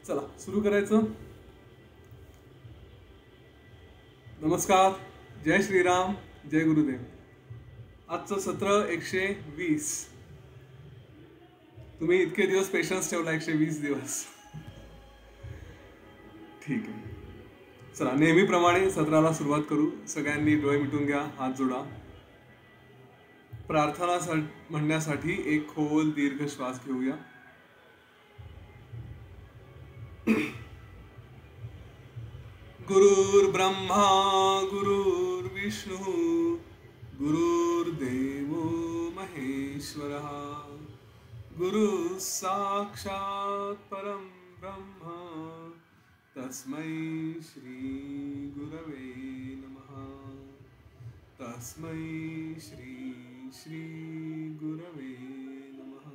चला सुरू करायचं. नमस्कार, जय श्रीराम, जय गुरुदेव. आजचं सत्र 120. तुम्ही इतके दिवस पेशन्स ठेवला, 120 दिवस. ठीक आहे, चला नेहमीप्रमाणे सत्राला सुरुवात करू. सगळ्यांनी डोळे मिटून घ्या, हात जोडा. प्रार्थना म्हणण्यासाठी एक खोल दीर्घ श्वास घेऊया. गुरुर्ब्रह्मा गुरुर्विष्णू गुरुर्देवो महेश्वरः गुरु साक्षात् परं ब्रह्म तस्मै श्री गुरवे नमः. तस्मै श्री श्री गुरवे नमः.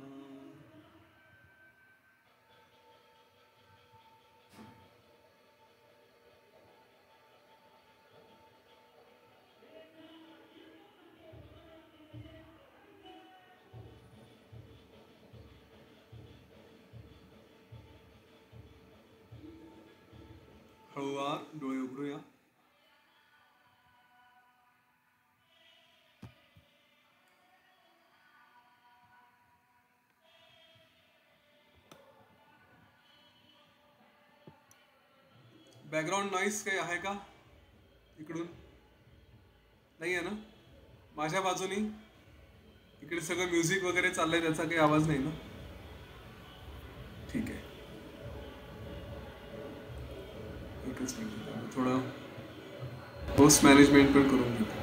हळूवार डोळे उघडूया. बॅकग्राऊंड नॉईस काही आहे का इकडून? नाही आहे ना? माझ्या बाजूनी इकडे सगळं म्युझिक वगैरे चाललंय, त्याचा काही आवाज नाही ना? ठीक आहे, एकच मिनिट, थोडं पोस्ट मॅनेजमेंट पण करून घेतो.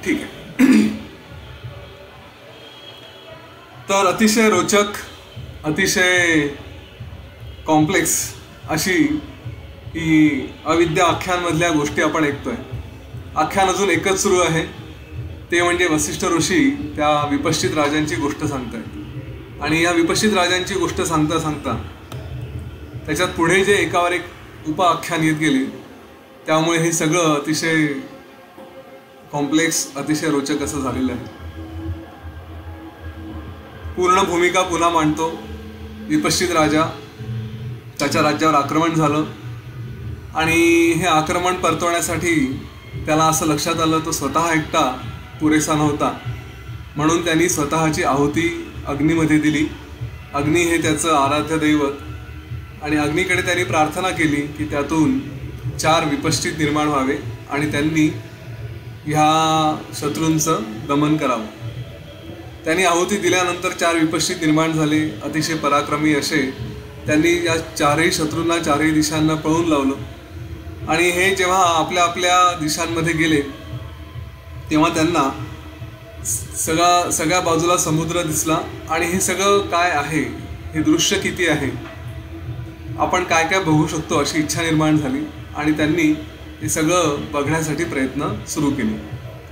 ठीक आहे. तर अतिशय रोचक, अतिशय कॉम्प्लेक्स अशी ही अविद्या आख्यानमधल्या गोष्टी आपण ऐकतोय. आख्यान अजून एकच सुरू आहे, ते म्हणजे वसिष्ठ ऋषी त्या विपश्चित राजांची गोष्ट सांगतायत. आणि या विपश्चित राजांची गोष्ट सांगता सांगता त्याच्यात पुढे जे एकावर एक उपआख्यान येत गेले, त्यामुळे हे सगळं अतिशय कॉम्प्लेक्स, अतिशय रोचक असं झालेलं आहे. पूर्ण भूमिका पुन्हा मांडतो. विपश्चित राजा, त्याच्या राज्यावर आक्रमण झालं आणि हे आक्रमण परतवण्यासाठी त्याला असं लक्षात आलं तो स्वतः एकटा पुरेसा नव्हता, म्हणून त्यांनी स्वतःची आहुती अग्नीमध्ये दिली. अग्नी हे त्याचं आराध्य दैवत, आणि अग्नीकडे त्यांनी प्रार्थना केली की त्यातून 4 विपश्चित निर्माण व्हावे आणि त्यांनी ह्या शत्रूंचं दमन करावं. त्यांनी आहुती दिल्यानंतर 4 विपश्चित निर्माण झाले, अतिशय पराक्रमी असे. त्यांनी या 4ही शत्रूंना 4ही दिशांना पळून लावलं. आणि हे जेव्हा आपल्या आपल्या दिशांमध्ये गेले तेव्हा त्यांना सगळ्या बाजूला समुद्र दिसला. आणि हे सगळं काय आहे, हे दृश्य किती आहे, आपण काय काय बघू शकतो अशी इच्छा निर्माण झाली. आणि त्यांनी हे सगळं बघण्यासाठी प्रयत्न सुरू केले.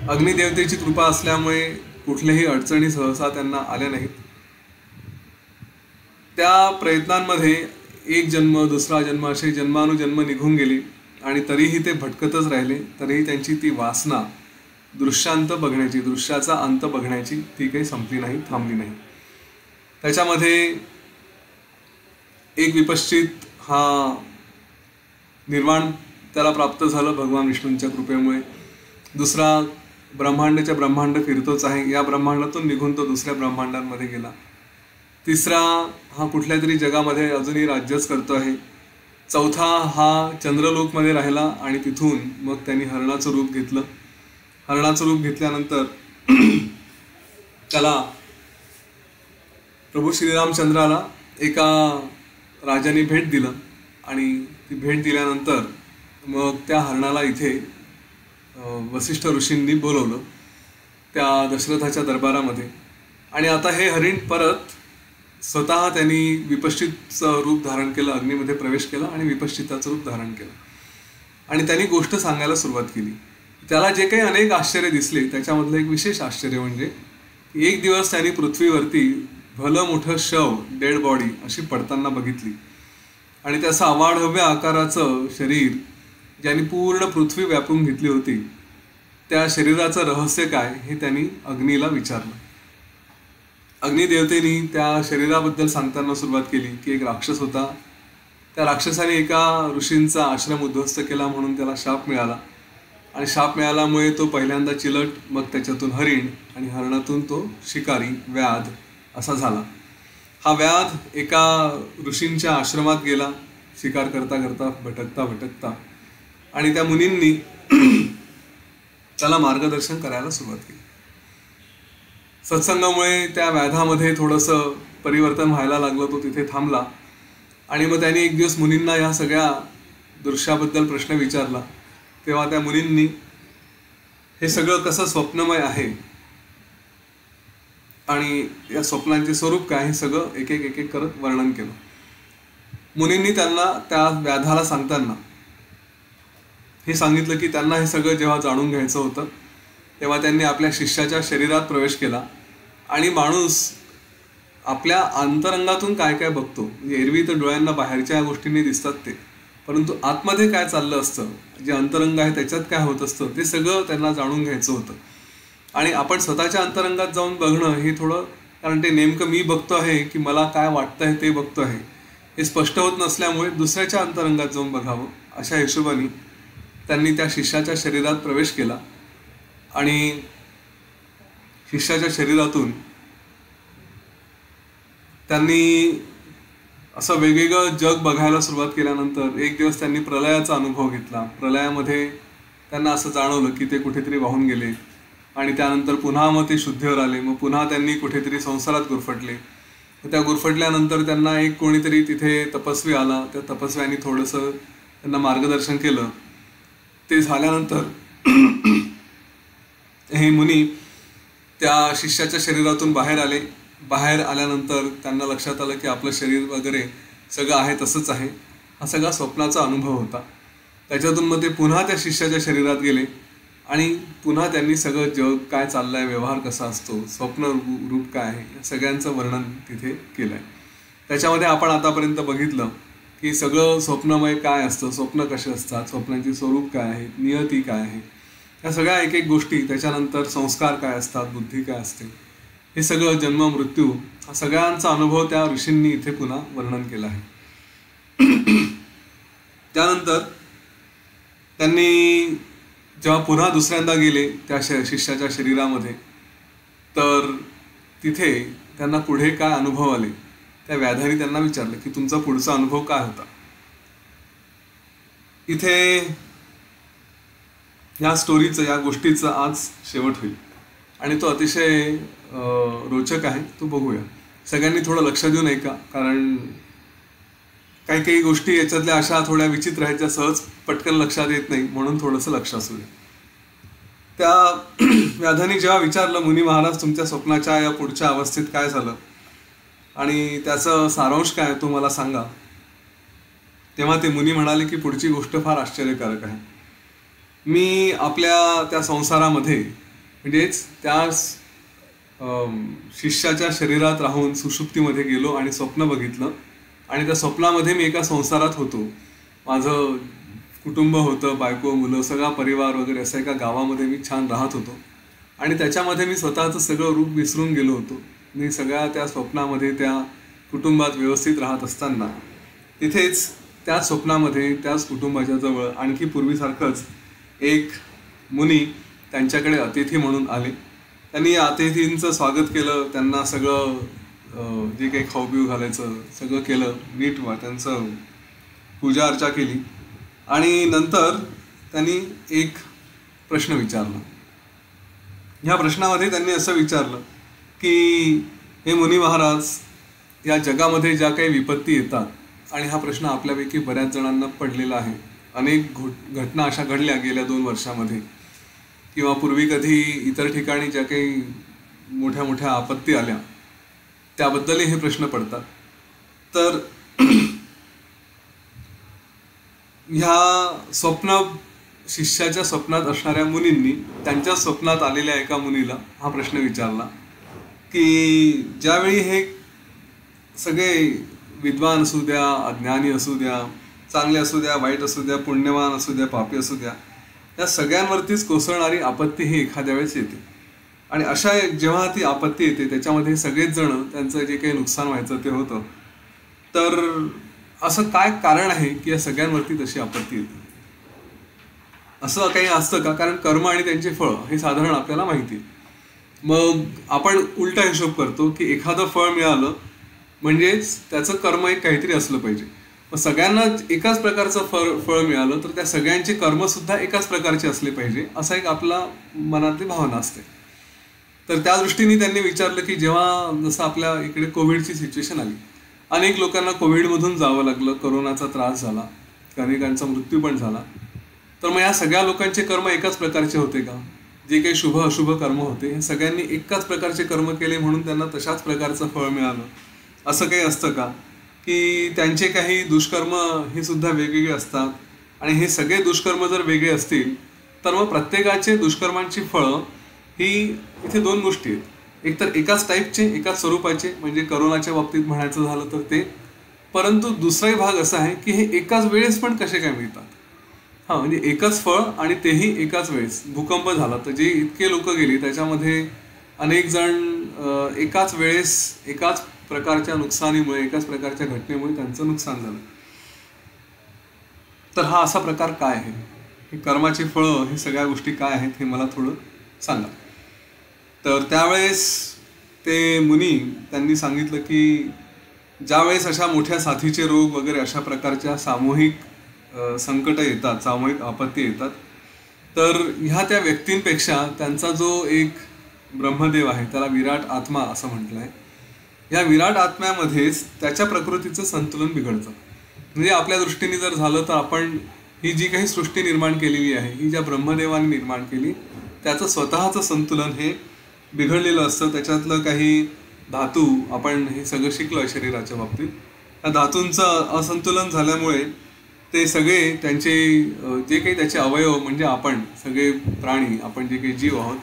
अग्निदेवतेची कृपा असल्यामुळे कुठल्याही अडचणी सहसा त्यांना आल्या नाहीत. त्या प्रयत्नांमध्ये एक जन्म, दुसरा जन्म असे जन्मानुजन्म निघून गेले आणि तरीही ते भटकतच राहिले. तरीही त्यांची ती वासना दृश्यान्त बघण्याची, दृश्याचा अंत बघण्याची, ती काही संपली नाही, थांबली नाही. त्याच्यामध्ये एक विपश्चित हा निर्वाण त्याला प्राप्त झालं भगवान विष्णूंच्या कृपेमुळे. दुसरा ब्रह्मांडाच्या ब्रह्मांड फिरतोच आहे, या ब्रह्मांडातून निघून तो दुसऱ्या ब्रह्मांडांमध्ये गेला. तिसरा हा कुठल्या तरी जगामध्ये अजूनही राज्यच करतो आहे. चौथा हा चंद्रलोकमध्ये राहिला आणि तिथून मग त्यांनी हरणाचं रूप घेतलं. हरणाचं रूप घेतल्यानंतर त्याला प्रभू श्रीरामचंद्राला एका राजाने भेट दिलं आणि ती भेट दिल्यानंतर मग त्या हरणाला इथे वसिष्ठ ऋषींनी बोलवलं त्या दशरथाच्या दरबारामध्ये. आणि आता हे हरिण परत स्वतः त्यांनी विपश्चितचं रूप धारण केलं, अग्नीमध्ये प्रवेश केला आणि विपश्चिताचं रूप धारण केलं आणि त्यांनी गोष्ट सांगायला सुरुवात केली. त्याला जे काही अनेक आश्चर्य दिसले त्याच्यामधलं एक विशेष आश्चर्य म्हणजे एक दिवस त्यांनी पृथ्वीवरती भलं मोठं शव, डेड बॉडी अशी पडताना बघितली आणि त्याचं अवाढव्य आकाराचं शरीर ज्यांनी पूर्ण पृथ्वी व्यापून घेतली होती, त्या शरीराचं रहस्य काय हे त्यांनी अग्नीला विचारलं. अग्निदेवतेनी त्या शरीराबद्दल सांगताना सुरुवात केली की एक राक्षस होता, त्या राक्षसाने एका ऋषींचा आश्रम उद्ध्वस्त केला म्हणून त्याला शाप मिळाला आणि शाप मिळाल्यामुळे तो पहिल्यांदा चिलट, मग त्याच्यातून हरिण आणि हरणातून तो शिकारी, व्याध असा झाला. हा व्याध एका ऋषींच्या आश्रमात गेला शिकार करता करता, भटकता भटकता, आणि त्या मुनींनी त्याला मार्गदर्शन करायला सुरुवात केली. सत्संगामुळे त्या व्याधामध्ये थोडंसं परिवर्तन व्हायला लागलं, तो तिथे थांबला आणि मग त्याने एक दिवस मुनींना या सगळ्या दृश्याबद्दल प्रश्न विचारला. तेव्हा त्या मुनींनी हे सगळं कसं स्वप्नमय आहे आणि या स्वप्नांचे स्वरूप काय हे सगळं एक एक करत वर्णन केलं. मुनींनी त्यांना त्या व्याधाला सांगताना हे सांगितलं की त्यांना हे सगळं जेव्हा जाणून घ्यायचं होतं तेव्हा त्यांनी आपल्या शिष्याच्या शरीरात प्रवेश केला आणि माणूस आपल्या अंतरंगातून काय काय बघतो, म्हणजे एरवी तर डोळ्यांना बाहेरच्या गोष्टींनी दिसतात ते, परंतु आतमध्ये काय चाललं असतं, जे अंतरंग आहे त्याच्यात काय होत असतं, ते सगळं त्यांना जाणून घ्यायचं होतं. आणि आपण स्वतःच्या अंतरंगात जाऊन बघणं हे थोडं, कारण ते नेमकं मी बघतो आहे की मला काय वाटतं आहे ते बघतो आहे हे स्पष्ट होत नसल्यामुळे दुसऱ्याच्या अंतरंगात जाऊन बघावं, अशा हिशोबाने त्यांनी त्या शिष्याच्या शरीरात प्रवेश केला आणि शिष्याच्या शरीरातून त्यांनी असं वेगवेगळं जग बघायला सुरुवात केल्यानंतर एक दिवस त्यांनी प्रलयाचा अनुभव घेतला. प्रलयामध्ये त्यांना असं जाणवलं की ते कुठेतरी वाहून गेले आणि त्यानंतर पुन्हा मग ते शुद्धीवर आले. मग पुन्हा त्यांनी कुठेतरी संसारात गुरफटले. त्या गुरफटल्यानंतर त्यांना एक कोणीतरी तिथे तपस्वी आला. त्या तपस्व्याने थोडंसं त्यांना मार्गदर्शन केलं. ते झाल्यानंतर हे मुनी त्या शिष्याच्या शरीरातून बाहेर आले. बाहेर आल्यानंतर त्यांना लक्षात आलं की आपलं शरीर वगैरे सगळं आहे तसंच आहे. हा सगळा स्वप्नाचा अनुभव होता. त्याच्यातून मग ते पुन्हा त्या शिष्याच्या शरीरात गेले आणि पुन्हा त्यांनी सगळं जग काय चाललं आहे, व्यवहार कसा असतो, स्वप्न रूप काय आहे, या सगळ्यांचं वर्णन तिथे केलं आहे. त्याच्यामध्ये आपण आतापर्यंत बघितलं की सगळं स्वप्नमय काय असतं, स्वप्न कसे असतात, स्वप्नांची स्वरूप काय आहे, नियती काय आहे, या सगळ्या एक एक गोष्टी, त्याच्यानंतर संस्कार काय असतात, बुद्धी काय असते, हे सगळं जन्म मृत्यू हा सगळ्यांचा अनुभव त्या ऋषींनी इथे पुन्हा वर्णन केला आहे. त्यानंतर त्यांनी जेव्हा पुन्हा दुसऱ्यांदा गेले त्या शिष्याच्या शरीरामध्ये, तर तिथे त्यांना पुढे काय अनुभव आले, त्या व्याधाने त्यांना विचारलं की तुमचा पुढचा अनुभव काय होता. इथे या स्टोरीचं, या गोष्टीचं आज शेवट होईल आणि तो अतिशय रोचक आहे. तो बघूया. सगळ्यांनी थोडं लक्ष देऊन ऐका, कारण काही काही गोष्टी याच्यातल्या अशा थोड्या विचित्र आहेत ज्या सहज पटकन लक्षात येत नाही, म्हणून थोडंसं लक्ष असू दे. त्या व्याधाने जेव्हा विचारलं, मुनी महाराज तुमच्या स्वप्नाच्या या पुढच्या अवस्थेत काय झालं आणि त्याचं सारांश काय तो मला सांगा, तेव्हा ते मुनी म्हणाले की पुढची गोष्ट फार आश्चर्यकारक आहे. मी आपल्या त्या संसारामध्ये, म्हणजेच त्या शिष्याच्या शरीरात राहून सुषुप्तीमध्ये गेलो आणि स्वप्न बघितलं आणि त्या स्वप्नामध्ये मी एका संसारात होतो. माझं कुटुंब होतं, बायको, मुलं, सगळा परिवार वगैरे, असं एका गावामध्ये मी छान राहत होतो आणि त्याच्यामध्ये मी स्वतःचं सगळं रूप विसरून गेलो होतो. मी सगळ्या त्या स्वप्नामध्ये त्या कुटुंबात व्यवस्थित राहत असताना तिथेच त्याच स्वप्नामध्ये त्याच कुटुंबाच्या जवळ आणखी पूर्वीसारखंच एक मुनी त्यांच्याकडे अतिथी म्हणून आले. त्यांनी या अतिथींचं स्वागत केलं. त्यांना सगळं जे काही खाऊपिऊ घालायचं सगळं केलं, नीट त्यांचं पूजा अर्चा केली आणि नंतर त्यांनी एक प्रश्न विचारला. ह्या प्रश्नामध्ये त्यांनी असं विचारलं की हे मुनी महाराज, या जगामध्ये ज्या काही विपत्ती येतात, आणि हा प्रश्न आपल्यापैकी बऱ्याच जणांना पडलेला आहे, अनेक घटना अशा घडल्या गेल्या 2 वर्षामध्ये किंवा पूर्वी कधी इतर ठिकाणी ज्या काही मोठ्या मोठ्या आपत्ती आल्या, त्याबद्दलही हे प्रश्न पडतात. तर ह्या शिष्याच्या स्वप्नात असणाऱ्या मुनींनी त्यांच्या स्वप्नात आलेल्या एका मुनीला हा प्रश्न विचारला की ज्यावेळी हे सगळे विद्वान असू द्या, अज्ञानी असू द्या, चांगले असू द्या, वाईट असू द्या, पुण्यवान असू द्या, पापी असू द्या, या सगळ्यांवरतीच कोसळणारी आपत्ती ही एखाद्या वेळेस येते. आणि अशा जेव्हा ती आपत्ती येते त्याच्यामध्ये सगळेच जण त्यांचं जे काही नुकसान व्हायचं ते होतं. तर असं काय कारण आहे की या सगळ्यांवरती तशी आपत्ती येते? असं काही असतं का? कारण कर्म आणि त्यांचे फळ हे साधारण आपल्याला माहिती आहे. मग आपण उलटा हिशोब करतो की एखादं फळ मिळालं म्हणजेच त्याचं कर्म एक काहीतरी असलं पाहिजे. मग सगळ्यांना एकाच प्रकारचं फळ मिळालं तर त्या सगळ्यांचे कर्मसुद्धा एकाच प्रकारचे असले पाहिजे असा एक आपला मनातली भावना असते. तर त्या दृष्टीने त्यांनी विचारलं की जेव्हा जसं आपल्या इकडे कोविडची सिच्युएशन आली, अनेक लोकांना कोविडमधून जावं लागलं, कोरोनाचा त्रास झाला, अनेकांचा मृत्यू पण झाला, तर मग या सगळ्या लोकांचे कर्म एकाच प्रकारचे होते का? जे काही शुभ अशुभ कर्म होते हे सगळ्यांनी एकाच प्रकारचे कर्म केले म्हणून त्यांना तशाच प्रकारचं फळ मिळालं असं काही असतं का? की त्यांचे काही दुष्कर्म हे सुद्धा वेगवेगळे असतात आणि हे सगळे दुष्कर्म जर वेगळे असतील तर मग प्रत्येकाचे दुष्कर्मांची फळं ही इथे दोन गोष्टी आहेत. एक तर एकाच टाईपचे, एकाच स्वरूपाचे, म्हणजे करोनाच्या बाबतीत म्हणायचं झालं तर ते. परंतु दुसराही भाग असा आहे की हे एकाच वेळेस पण कसे काय मिळतात? हां, म्हणजे एकच फळ आणि तेही एकाच वेळेस. भूकंप झाला तर जे इतके लोक गेली त्याच्यामध्ये अनेक जण एकाच वेळेस एकाच प्रकारच्या नुकसानीमुळे, एकाच प्रकारच्या घटनेमुळे त्यांचं नुकसान झालं. तर हा असा प्रकार काय आहे? हे कर्माची फळं हे सगळ्या गोष्टी काय आहेत हे मला थोडं सांगा. तर त्यावेळेस ते मुनी त्यांनी सांगितलं की ज्यावेळेस अशा मोठ्या साथीचे रोग वगैरे अशा प्रकारच्या सामूहिक संकट येतात, सामूहिक आपत्ती येतात, तर ह्या त्या व्यक्तींपेक्षा त्यांचा जो एक ब्रह्मदेव आहे त्याला विराट आत्मा असं म्हटलं आहे. या विराट आत्म्यामध्येच त्याच्या प्रकृतीचं संतुलन बिघडतं. म्हणजे आपल्या दृष्टीने जर झालं तर आपण ही जी काही सृष्टी निर्माण केलेली आहे ही ज्या ब्रह्मदेवाने निर्माण केली त्याचं स्वतःचं संतुलन हे बिघडलेलं असतं. त्याच्यातलं काही धातू आपण हे सगळं शिकलो आहे शरीराच्या बाबतीत. त्या धातूंचं असंतुलन झाल्यामुळे ते सगळे त्यांचे जे काही त्याचे अवयव म्हणजे आपण सगळे प्राणी, आपण जे काही जीव आहोत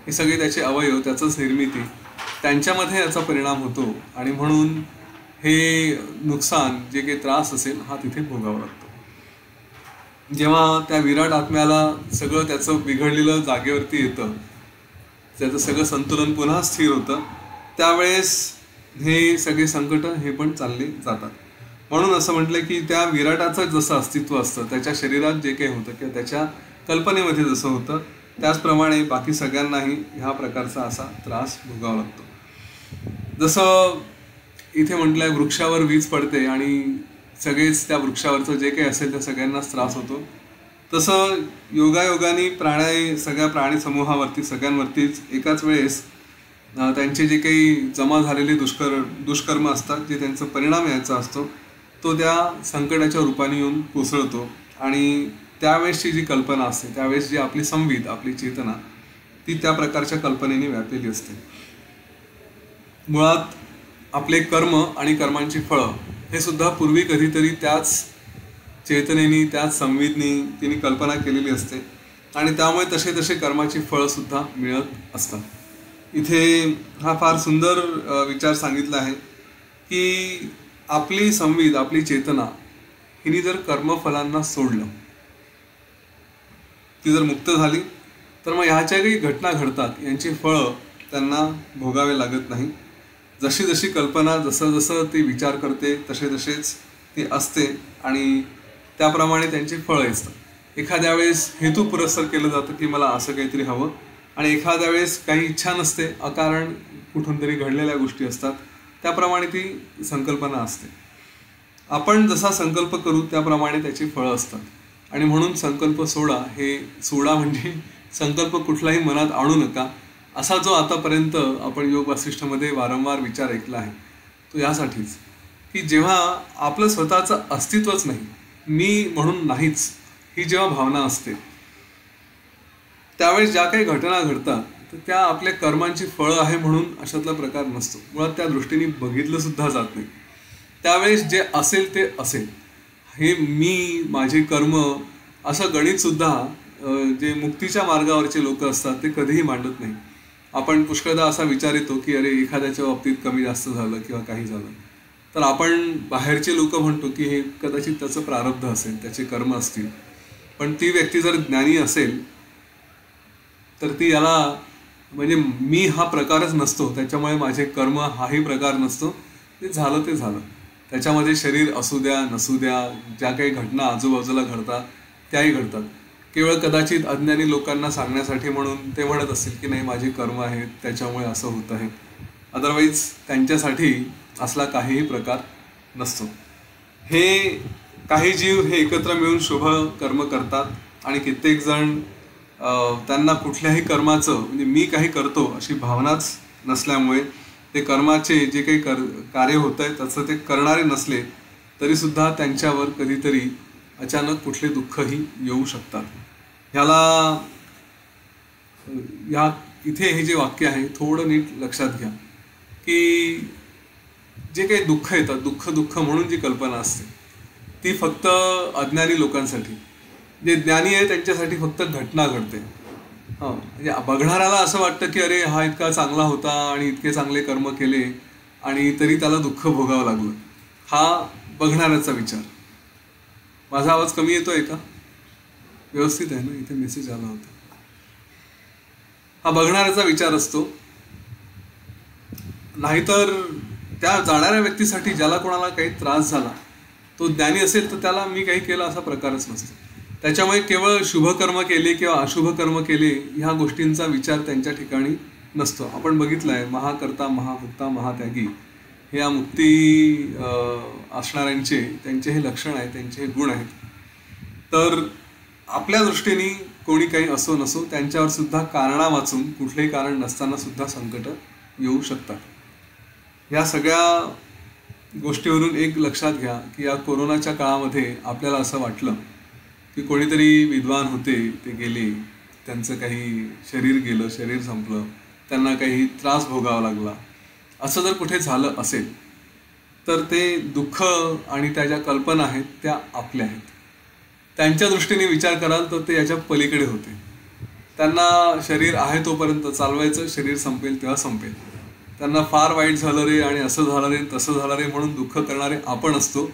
हे सगळे त्याचे अवयव, त्याचंच निर्मिती, त्यांच्यामध्ये याचा परिणाम होतो आणि म्हणून हे नुकसान जे काही त्रास असेल हा तिथे भोगावा लागतो. जेव्हा त्या विराट आत्म्याला सगळं त्याचं बिघडलेलं जागेवरती येतं, त्याचं सगळं संतुलन पुन्हा स्थिर होतं, त्यावेळेस हे सगळे संकट हे पण चालले जातात. म्हणून असं म्हटलं की त्या विराटाचं जसं अस्तित्व असतं, त्याच्या शरीरात जे काही होतं किंवा त्याच्या कल्पनेमध्ये जसं होतं त्याचप्रमाणे बाकी सगळ्यांनाही ह्या प्रकारचा असा त्रास भोगावा लागतो. जसं इथे म्हटलं आहे वृक्षावर वीज पडते आणि सगळेच त्या वृक्षावरचं जे काही असेल त्या सगळ्यांनाच त्रास होतो, तसं योगायोगाने सगळ्या प्राणी समूहावरती सगळ्यांवरतीच एकाच वेळेस त्यांचे जे काही जमा झालेले दुष्कर्म असतात, जे त्यांचा परिणाम यायचा असतो तो त्या संकटाच्या रूपाने येऊन कोसळतो. आणि त्यावेळेसची जी कल्पना असते, त्यावेळेस जी आपली संवित, आपली चेतना ती त्या प्रकारच्या कल्पनेने व्यापलेली असते. मुळात आपले कर्म आणि कर्मांची फळं हे सुद्धा पूर्वी कधीतरी त्याच चेतनेनी, त्याच संवितनी तिने कल्पना केलेली असते आणि त्यामुळे तसे तसे कर्माची फळं सुद्धा मिळत असतात. इथे हा फार सुंदर विचार सांगितला आहे की आपली संवित, आपली चेतना हिने जर कर्मफलांना सोडलं, ती जर मुक्त झाली तर मग ह्याच्या काही घटना घडतात यांची फळं त्यांना भोगावे लागत नाही. जशी जशी कल्पना, जसं जसं ती विचार करते तसे तसेच ती असते आणि त्याप्रमाणे त्यांची फळं असतात. एखाद्या वेळेस हेतू पुरस्सर केलं जातं की मला असं काहीतरी हवं आणि एखाद्या वेळेस काही इच्छा नसते, अकारण कुठून तरी घडलेल्या गोष्टी असतात, त्याप्रमाणे ती संकल्पना असते. आपण जसा संकल्प करू त्याप्रमाणे त्याची फळं असतात आणि म्हणून संकल्प सोडा, हे सोडा म्हणजे संकल्प कुठलाही मनात आणू नका असा जो आतापर्यंत आपण योग वासिष्ठमध्ये वारंवार विचार ऐकला आहे तो यासाठीच की जेव्हा आपलं स्वतःचं अस्तित्वच नाही, मी म्हणून नाहीच, ही जेव्हा भावना असते त्यावेळेस ज्या काही घटना घडतात तर त्या आपल्या कर्मांची फळं आहे म्हणून अशातला प्रकार नसतो. मुळात त्या दृष्टीने बघितलं सुद्धा जात नाही. त्यावेळेस जे असेल ते असेल, हे मी माझे कर्म असं गणितसुद्धा जे मुक्तीच्या मार्गावरचे लोक असतात ते कधीही मांडत नाही. आपण पुष्कळदा असा विचार येतो की अरे एखाद्याच्या बाबतीत कमी जास्त झालं किंवा काही झालं तर आपण बाहेरचे लोक म्हणतो की हे कदाचित त्याचं प्रारब्ध असेल, त्याचे कर्म असतील. पण ती व्यक्ती जर ज्ञानी असेल तर ती याला म्हणजे मी हा प्रकारच नसतो, त्याच्यामुळे माझे कर्म हाही प्रकार नसतो, ते झालं ते झालं. त्याच्यामध्ये शरीर असू द्या नसू द्या, ज्या काही घटना आजूबाजूला घडतात त्याही घडतात. केवळ कदाचित अज्ञानी लोकांना सांगण्यासाठी म्हणून ते म्हणत असतील की नाही माझे कर्म आहेत त्याच्यामुळे असं होत आहे. अदरवाईज त्यांच्यासाठी असला काहीही प्रकार नसतो. हे काही जीव हे एकत्र मिळून शुभ कर्म करतात आणि कित्येक जण त्यांना कुठल्याही कर्माचं म्हणजे मी काही करतो अशी भावनाच नसल्यामुळे ते कर्माचे जे काही कार्य होत आहे त्याचं ते करणारे नसले तरीसुद्धा त्यांच्यावर कधीतरी अचानक कुठले दुःखही येऊ शकतात. इथे हे जे वाक्य आहे थोडं नीट लक्षात घ्या की जे काही दुःख येतात, दुःख म्हणून जी कल्पना असते ती फक्त अज्ञानी लोकांसाठी, जे ज्ञानी आहे त्यांच्यासाठी फक्त घटना घडते. म्हणजे बघणाऱ्याला असं वाटतं की अरे हा इतका चांगला होता आणि इतके चांगले कर्म केले आणि तरी त्याला दुःख भोगावं लागलं, हा बघणाऱ्याचा विचार. माझा आवाज कमी येतोय का? व्यवस्थित आहे ना? इथे मेसेज आला होता. हा बघणाऱ्याचा विचार असतो. नाहीतर त्या जाणाऱ्या व्यक्तीसाठी ज्याला कोणाला काही त्रास झाला तो ज्ञानी असेल तर त्याला मी काही केलं असा प्रकारच नसतो. त्याच्यामुळे केवळ शुभकर्म केले किंवा अशुभ कर्म केले ह्या गोष्टींचा विचार त्यांच्या ठिकाणी नसतो. आपण बघितलं आहे महाकर्ता महाभुक्ता महात्यागी हे या मुक्ती असणाऱ्यांचे त्यांचे हे लक्षण आहे, त्यांचे हे गुण आहेत. तर आपल्या दृष्टीने कोणी काही असो नसो त्यांच्यावर सुद्धा कारणा वाचून कुठलेही कारण नसताना सुद्धा संकट येऊ शकतात. या सगळ्या गोष्टीवरून एक लक्षात घ्या की या कोरोनाच्या काळामध्ये आपल्याला असं वाटलं की कोणीतरी विद्वान होते ते गेले, त्यांचं काही शरीर गेलं, शरीर संपलं, त्यांना काही त्रास भोगावा लागला, असं जर कुठे झालं असेल तर ते दुःख आणि त्या ज्या कल्पना आहेत त्या आपल्या आहेत. त्यांच्या दृष्टीने विचार कराल तर ते याच्या पलीकडे होते. त्यांना शरीर आहे तोपर्यंत चालवायचं, शरीर संपेल तेव्हा संपेल. त्यांना फार वाईट झालं रे आणि असं झालं रे तसं झालं रे म्हणून दुःख करणारे आपण असतो.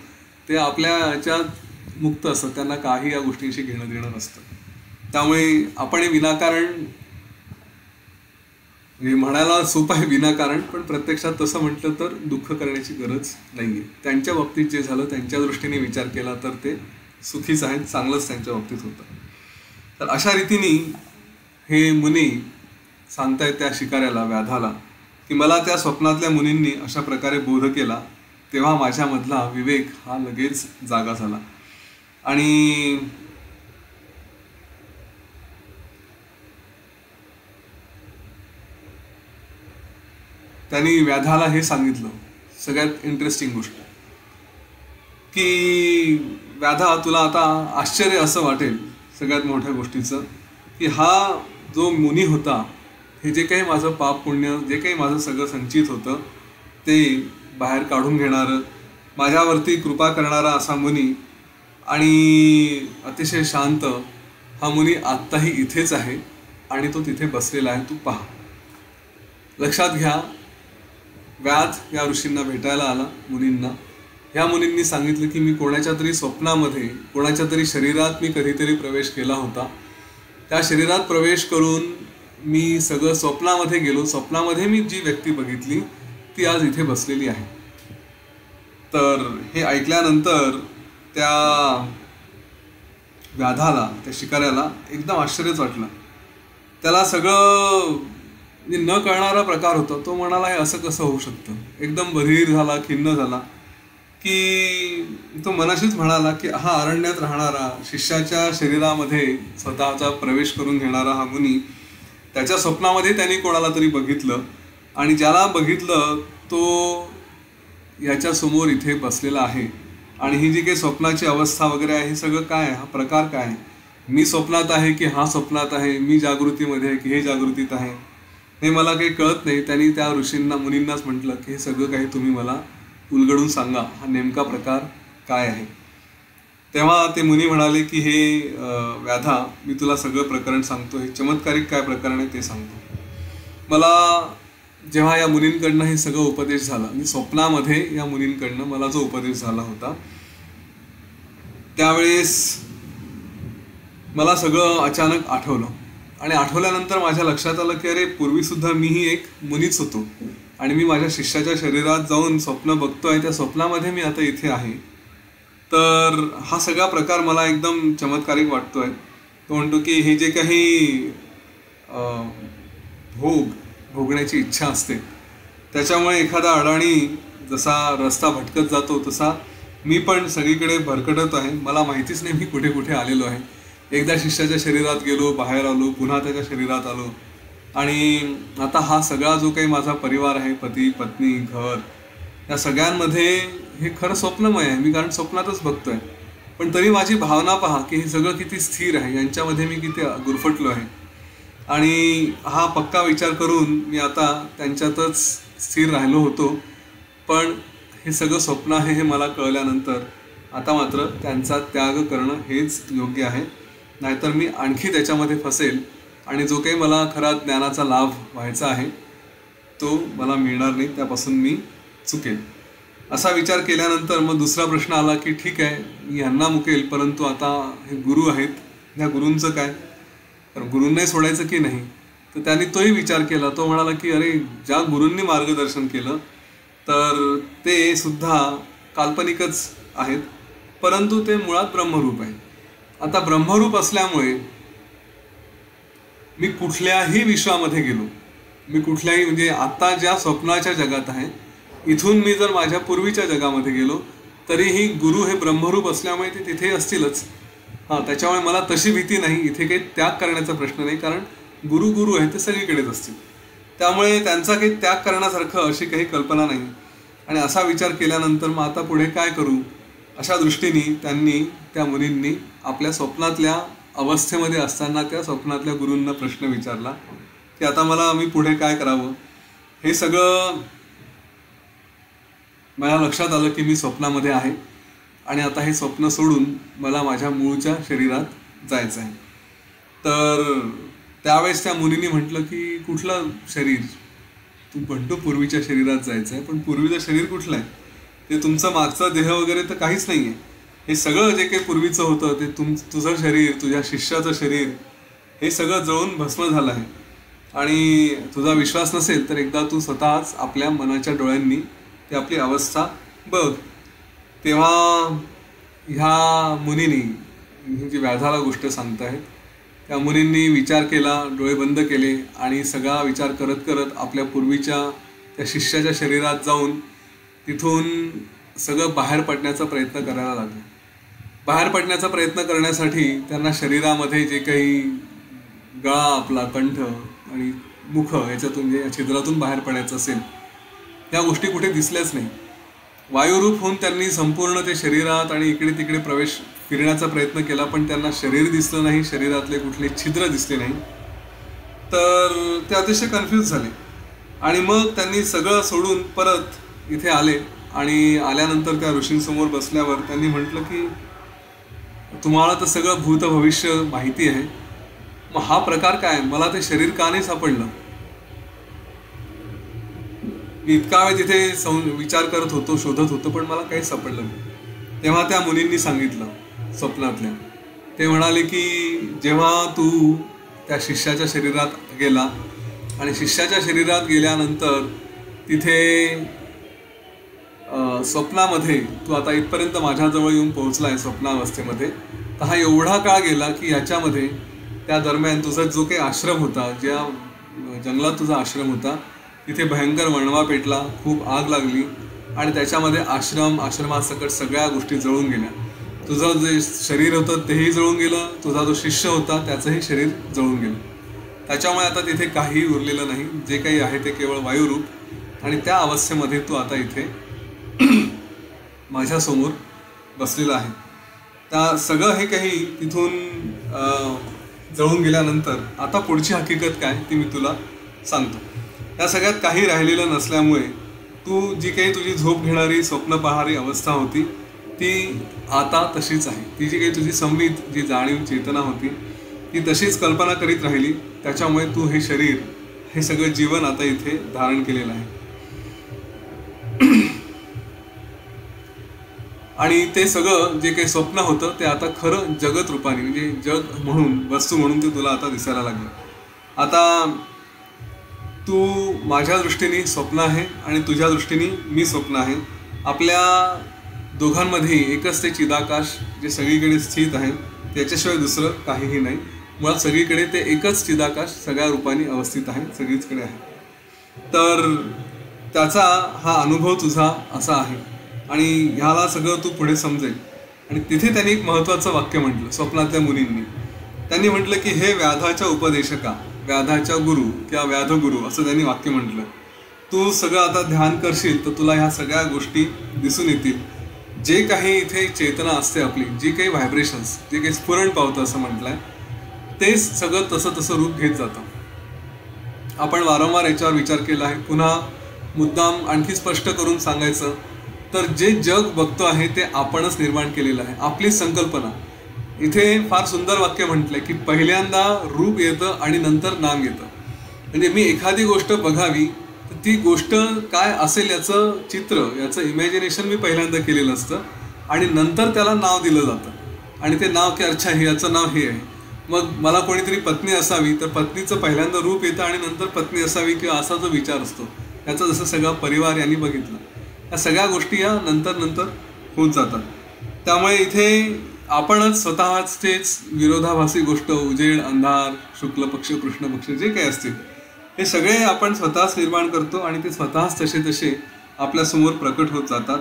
ते आपल्या याच्यात मुक्त असतं, त्यांना काही या गोष्टींशी घेणं देणं नसतं. त्यामुळे आपण विनाकारण म्हणायला सोपं आहे विनाकारण, पण प्रत्यक्षात तसं म्हटलं तर दुःख करण्याची गरज नाही आहे. त्यांच्या बाबतीत जे झालं त्यांच्या दृष्टीने विचार केला तर ते सुखीच आहेत, चांगलंच त्यांच्या बाबतीत होतं. तर अशा रीतीने हे मुनी सांगतायत त्या शिकाऱ्याला, व्याधाला, की मला त्या स्वप्नातल्या मुनींनी अशा प्रकारे बोध केला तेव्हा माझ्यामधला विवेक हा लगेच जागा झाला. आणि त्यांनी व्याधाला हे सांगितलं, सगळ्यात इंटरेस्टिंग गोष्ट, की व्याधा तुला आता आश्चर्य असं वाटेल सगळ्यात मोठ्या गोष्टीचं की हा जो मुनी होता, हे जे काही माझं पाप पुण्य, जे काही माझं सगळं संचित होतं ते बाहेर काढून घेणारं, माझ्यावरती कृपा करणारा असा मुनी आणि अतिशय शांत हा मुनी आत्ताही इथेच आहे आणि तो तिथे बसलेला आहे, तू पहा. लक्षात घ्या, व्याध या ऋषींना भेटायला आला, मुनींना. ह्या मुनींनी सांगितलं की मी कोणाच्या तरी स्वप्नामध्ये, कोणाच्या तरी शरीरात मी कधीतरी प्रवेश केला होता. त्या शरीरात प्रवेश करून मी सगळं स्वप्नामध्ये गेलो, स्वप्नामध्ये मी जी व्यक्ती बघितली ती आज इथे बसलेली आहे. तर हे ऐकल्यानंतर त्या व्याधाला, त्या शिकाऱ्याला एकदम आश्चर्यच वाटलं. त्याला सगळं न कळणारा प्रकार होता. तो म्हणाला हे असं कसं होऊ शकतं. एकदम बधीर झाला, खिन्न झाला, की तो मनाशीच म्हणाला की हा अरण्यात राहणारा, शिष्याच्या शरीरामध्ये स्वतःचा प्रवेश करून घेणारा हा मुनी, त्याच्या स्वप्नामध्ये त्यांनी कोणाला तरी बघितलं आणि ज्याला बघितलं तो याच्यासमोर इथे बसलेला आहे. आणि ही जी काही स्वप्नाची अवस्था वगैरे आहे हे सगळं काय आहे, हा प्रकार काय आहे, मी स्वप्नात आहे की हा स्वप्नात आहे, मी जागृतीमध्ये आहे की हे जागृतीत आहे, हे मला काही कळत नाही. त्यांनी त्या ऋषींना मुनींनाच म्हटलं की हे सगळं काही तुम्ही मला उलगडून सांगा, हा नेमका प्रकार काय आहे. तेव्हा ते मुनी म्हणाले की हे व्याधा, मी तुला सगळं प्रकरण सांगतो, हे चमत्कारिक काय प्रकरण आहे ते सांगतो. मला जेव्हा या मुनींकडनं हे सगळं उपदेश झाला, मी स्वप्नामध्ये या मुनींकडनं मला जो उपदेश झाला होता, त्यावेळेस मला सगळं अचानक आठवलं. आणि आठवल्यानंतर माझ्या लक्षात आलं की अरे, पूर्वीसुद्धा मीही एक मुनीच होतो आणि मी माझ्या शिष्याच्या शरीरात जाऊन स्वप्न बघतोय, त्या स्वप्नामध्ये मी आता इथे आहे. तर हा सगळा प्रकार मला एकदम चमत्कारिक वाटतोय. तो म्हणतो की हे जे काही भोगण्याची इच्छा असते, त्याच्यामुळे एखादा अडाणी जसा रस्ता भटकत जातो तसा मी पण सगळीकडे भरकटत आहे. मला माहितीच नाही मी कुठे कुठे आलेलो आहे. एकदा शिष्याच्या शरीरात गेलो, बाहेर आलो, पुन्हा त्याच्या शरीरात आलो. आणि आता हा सगळा जो काही माझा परिवार आहे, पती पत्नी घर, या सगळ्यांमध्ये हे खरं स्वप्नमय आहे. मी कारण स्वप्नातच बघतोय, पण तरी माझी भावना पहा की हे सगळं किती स्थिर आहे, यांच्यामध्ये मी किती गुरफटलो आहे. आणि हा पक्का विचार करून मी आता त्यांच्यातच स्थिर राहिलो होतो. पण हे सगळं स्वप्न आहे हे मला कळल्यानंतर आता मात्र त्यांचा त्याग करणं हेच योग्य आहे. नाहीतर मी आणखी त्याच्यामध्ये फसेल आणि जो काही मला खरा ज्ञानाचा लाभ व्हायचा आहे तो मला मिळणार नाही, त्यापासून मी चुकेल. असा विचार केल्यानंतर मग दुसरा प्रश्न आला की ठीक आहे, मी यांना मुकेल, परंतु आता हे गुरु आहेत, ह्या गुरूंचं काय? तर गुरूंनाही सोडायचं की नाही? तर त्यांनी तोही विचार केला. तो म्हणाला की अरे, ज्या गुरूंनी मार्गदर्शन केलं तर ते सुद्धा काल्पनिकच आहेत, परंतु ते मुळात ब्रह्मरूप आहे. आता ब्रह्मरूप असल्यामुळे मी कुठल्याही विश्वामध्ये गेलो, मी कुठल्याही म्हणजे आता ज्या स्वप्नाच्या जगात आहे इथून मी जर माझ्या पूर्वीच्या जगामध्ये गेलो तरीही गुरु हे ब्रह्मरूप असल्यामुळे ते तिथे असतीलच. त्याच्यामुळे मला तशी भीती नाही. इथे काही त्याग करण्याचा प्रश्न नाही, कारण गुरु गुरु आहे, ते सगळीकडेच असतील. त्यामुळे त्यांचा काही त्याग करण्यासारखं अशी काही कल्पना नाही. आणि असा विचार केल्यानंतर मग आता पुढे काय करू, अशा दृष्टीने त्यांनी, त्या मुनींनी आपल्या स्वप्नातल्या अवस्थेमध्ये असताना त्या स्वप्नातल्या गुरूंना प्रश्न विचारला की आता मी पुढे काय करावं. हे सगळं मला लक्षात आलं की मी स्वप्नामध्ये आहे आणि आता हे स्वप्न सोडून मला माझ्या मूळच्या शरीरात जायचं आहे. तर त्यावेळेस त्या मुनींनी म्हटलं की कुठलं शरीर? तू म्हणतो पूर्वीच्या शरीरात जायचं आहे, पण पूर्वीचं शरीर कुठलं आहे? ते तुमचं मागचं देह वगैरे तर काहीच नाही आहे. हे सगळं जे काही पूर्वीचं होतं ते तुझं शरीर, तुझ्या शिष्याचं शरीर, हे सगळं जळून भस्म झालं आहे. आणि तुझा विश्वास नसेल तर एकदा तू स्वतःच आपल्या मनाच्या डोळ्यांनी ती आपली अवस्था बघ. तेव्हा ह्या मुनींनी, ही जी व्याधाला गोष्ट सांगतायत, त्या मुनींनी विचार केला, डोळे बंद केले आणि सगळा विचार करत करत आपल्या पूर्वीच्या त्या शिष्याच्या शरीरात जाऊन तिथून सगळं बाहेर पडण्याचा प्रयत्न करायला लागले. बाहेर पडण्याचा प्रयत्न करण्यासाठी त्यांना शरीरामध्ये जे काही गळा, आपला कंठ आणि मुख याच्यातून जे छिद्रातून बाहेर पडायचं असेल त्या गोष्टी कुठे दिसल्याच नाही. वायुरूप होऊन त्यांनी संपूर्ण ते शरीरात आणि इकडे तिकडे फिरण्याचा प्रयत्न केला, पण त्यांना शरीर दिसलं नाही, शरीरातले कुठले छिद्र दिसले नाही. तर ते अतिशय कन्फ्यूज झाले आणि मग त्यांनी सगळं सोडून परत इथे आले. आणि आल्यानंतर त्या ऋषींसमोर बसल्यावर त्यांनी म्हटलं की तुम्हाला तर सगळं भूत भविष्य माहिती आहे, मग हा प्रकार काय? मला ते शरीर का नाही सापडलं? मी इतका वेळ तिथे विचार करत होतो, शोधत होतो, पण मला काही सापडलं नाही. तेव्हा त्या मुनींनी सांगितलं स्वप्नातल्या, ते म्हणाले की जेव्हा तू त्या शिष्याच्या शरीरात गेला आणि शिष्याच्या शरीरात गेल्यानंतर तिथे स्वप्नामध्ये तू आता इथपर्यंत माझ्याजवळ येऊन पोहोचला आहे स्वप्नावस्थेमध्ये, तर हा एवढा काळ गेला की याच्यामध्ये त्या दरम्यान तुझा जो काही आश्रम होता, ज्या जंगलात तुझा आश्रम होता, तिथे भयंकर वणवा पेटला, खूप आग लागली आणि त्याच्यामध्ये आश्रमासकट सगळ्या गोष्टी जळून गेल्या. तुझं जे शरीर होतं तेही जळून गेलं, तुझा जो शिष्य होता त्याचंही शरीर जळून गेलं. त्याच्यामुळे आता तिथे काही उरलेलं नाही. जे काही आहे ते केवळ वायुरूप. आणि त्या अवस्थेमध्ये तू आता इथे माझ्यासमोर बसलेला आहे. त्या सगळं हे काही तिथून जळून गेल्यानंतर आता पुढची हकीकत काय ती मी तुला सांगतो. या सगळ्यात काही राहिलेलं नसल्यामुळे तू जी काही तुझी झोप घेणारी स्वप्न पाहणारी अवस्था होती ती आता तशीच आहे. ती जी काही तुझी संवित जी जाणीव चेतना होती ती तशीच कल्पना करीत राहिली. त्याच्यामुळे तू हे शरीर हे सगळं जीवन आता इथे धारण केलेलं आहे. आणि ते सगळं जे काही स्वप्न होतं ते आता खरं जगत रूपाने म्हणजे जग म्हणून वस्तू म्हणून ते तुला आता दिसायला लागलं. आता तू माझ्या दृष्टीने स्वप्न आहे आणि तुझ्या दृष्टीने मी स्वप्न आहे. आपल्या दोघांमध्ये एकच ते चिदाकाश जे सगळीकडे स्थित आहे, त्याच्याशिवाय दुसरं काहीही नाही. मुळात सगळीकडे ते एकच चिदाकाश सगळ्या रूपाने अवस्थित आहे, सगळीचकडे आहे. तर त्याचा हा अनुभव तुझा असा आहे आणि ह्याला सगळं तू पुढे समजेल. आणि तिथे त्यांनी एक महत्त्वाचं वाक्य म्हटलं स्वप्नातल्या मुनींनी. त्यांनी म्हटलं की हे व्याधाच्या उपदेशका, व्याधाच्या गुरु किंवा व्याधगुरु असं त्यांनी वाक्य म्हटलं. तू सगळं आता ध्यान करशील तर तुला ह्या सगळ्या गोष्टी दिसून येतील. जे काही इथे चेतना असते आपली, जी काही व्हायब्रेशन्स, जे काही स्फुरण पावतं असं म्हटलंय, तेच सगळं तसं तसं रूप घेत जातं. आपण वारंवार याच्यावर विचार केला आहे. पुन्हा मुद्दाम आणखी स्पष्ट करून सांगायचं तर जे जग बघतो आहे ते आपणच निर्माण केलेलं आहे, आपलीच संकल्पना. इथे फार सुंदर वाक्य म्हटलंय की पहिल्यांदा रूप येतं आणि नंतर नाम येतं. म्हणजे मी एखादी गोष्ट बघावी तर ती गोष्ट काय असेल याचं चित्र, याचं इमॅजिनेशन मी पहिल्यांदा केलेलं असतं आणि नंतर त्याला नाव दिलं जातं. आणि ते नाव की अच्छा हे याचं नाव हे आहे. मग मला कोणीतरी पत्नी असावी तर पत्नीचं पहिल्यांदा रूप येतं आणि नंतर पत्नी असावी किंवा असा जो विचार असतो त्याचा जसं सगळा परिवार यांनी बघितलं, या सगळ्या गोष्टी या नंतर नंतर होत जातात. त्यामुळे इथे आपणच स्वतःचेच विरोधाभासी गोष्ट, उजेड अंधार, शुक्ल पक्ष कृष्ण पक्ष जे काही असतील हे सगळे आपण स्वतःच निर्माण करतो आणि ते स्वतःच तसे तसे आपल्यासमोर प्रकट होत जातात.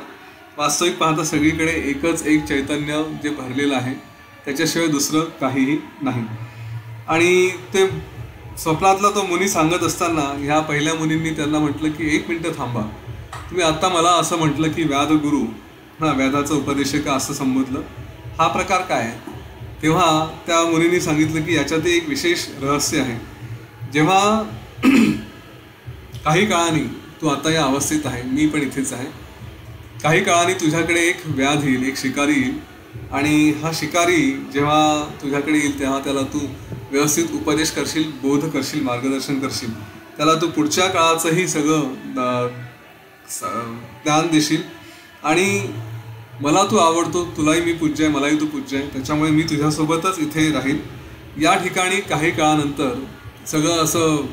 वास्तविक पाहता सगळीकडे एकच एक चैतन्य जे भरलेलं आहे, त्याच्याशिवाय दुसरं काहीही नाही. आणि ते स्वप्नातला तो मुनी सांगत असताना ह्या पहिल्या मुनींनी त्यांना म्हटलं की 1 मिनिटं थांबा, तुम्ही आत्ता मला असं म्हटलं की व्याधगुरु, व्याधाचा उपदेशक असं संबोधलं, हा प्रकार काय आहे? तेव्हा त्या मुनींनी सांगितलं की याच्यात एक विशेष रहस्य आहे. जेव्हा काही काळाने तू आता या अवस्थेत आहे, मी पण इथेच आहे, काही काळाने तुझ्याकडे एक व्याध येईल, एक शिकारी येईल आणि हा शिकारी जेव्हा तुझ्याकडे येईल तेव्हा त्याला तू व्यवस्थित उपदेश करशील, बोध करशील, मार्गदर्शन करशील, त्याला तू पुढच्या काळाचंही सगळं ज्ञान देशील. आणि मला तू आवडतो, तुलाही मी पूज्य आहे, मलाही तू पूज्य आहे, त्याच्यामुळे मी तुझ्यासोबतच इथे राहील. या ठिकाणी काही काळानंतर सगळं असं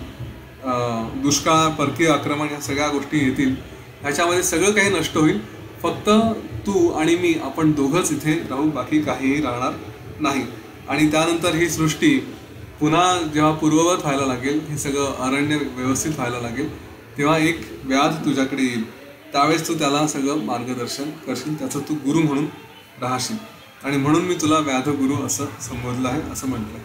दुष्काळ, परकीय आक्रमण, या सगळ्या गोष्टी येतील, ह्याच्यामध्ये सगळं काही नष्ट होईल. फक्त तू आणि मी आपण दोघंच इथे राहू, बाकी काहीही राहणार नाही. आणि त्यानंतर ही सृष्टी पुन्हा जेव्हा पूर्ववत व्हायला लागेल, हे सगळं अरण्य व्यवस्थित व्हायला लागेल, तेव्हा एक व्याध तुझ्याकडे येईल. त्यावेळेस तू त्याला सगळं मार्गदर्शन करशील, त्याचं तू गुरु म्हणून राहशील. आणि म्हणून मी तुला व्याधगुरु असं संबोधलं आहे, असं म्हटलं.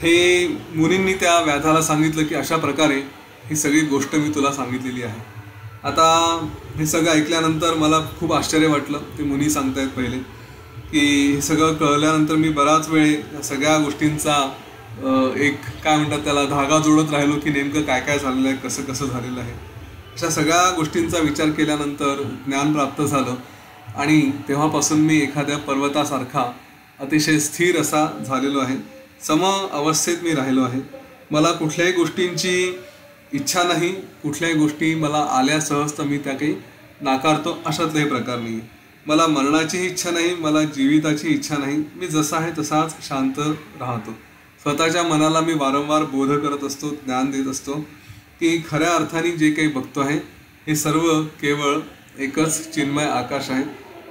हे मुनींनी त्या व्याधाला सांगितलं की अशा प्रकारे ही सगळी गोष्ट मी तुला सांगितलेली आहे. आता हे सगळं ऐकल्यानंतर मला खूप आश्चर्य वाटलं. ते मुनी सांगतायत पहिले की हे सगळं कळल्यानंतर मी बराच वेळ या सगळ्या गोष्टींचा एक काय म्हणतात त्याला धागा जोडत राहिलो की नेमकं काय काय झालेलं आहे, कसं कसं झालेलं आहे. अशा सगळ्या गोष्टींचा विचार केल्यानंतर ज्ञान प्राप्त झालं आणि तेव्हापासून मी एखाद्या पर्वतासारखा अतिशय स्थिर असा झालेलो आहे, सम अवस्थेत मी राहिलो आहे. मला कुठल्याही गोष्टींची इच्छा नाही, कुठल्याही गोष्टी मला आल्या सहज तर मी त्या काही नाकारतो, अशातले हे प्रकार नाही. मला मरणाचीही इच्छा नाही, मला जीविताची इच्छा नाही. मी जसा आहे तसाच शांत राहतो. स्वतःच्या मनाला मी वारंवार बोध करत असतो, ज्ञान देत असतो की खऱ्या अर्थाने जे काही बघतो आहे हे सर्व केवळ एकच चिन्मय आकाश आहे.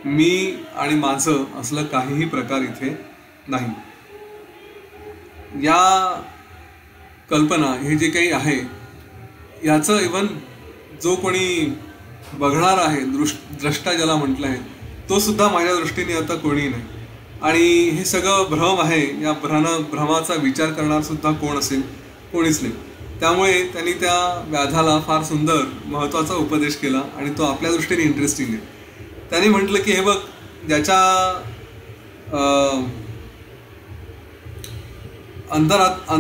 मी आणि माझं असलं काहीही प्रकार इथे नाही. या कल्पना हे जे काही आहे याचं इवन जो कोणी बघणार आहे, द्रष्टा ज्याला म्हटलं आहे, तो सुद्धा माझ्या दृष्टीने आता कोणी नाही. आणि हे सगळं भ्रम आहे, या भ्रमाचा विचार करणार सुद्धा कोण असेल? कोणीच नाही. त्यामुळे त्यांनी त्या व्याधाला फार सुंदर महत्त्वाचा उपदेश केला आणि तो आपल्या दृष्टीने इंटरेस्टिंग आहे. त्यांनी म्हटलं की हे बघ, ज्याच्या अंतरात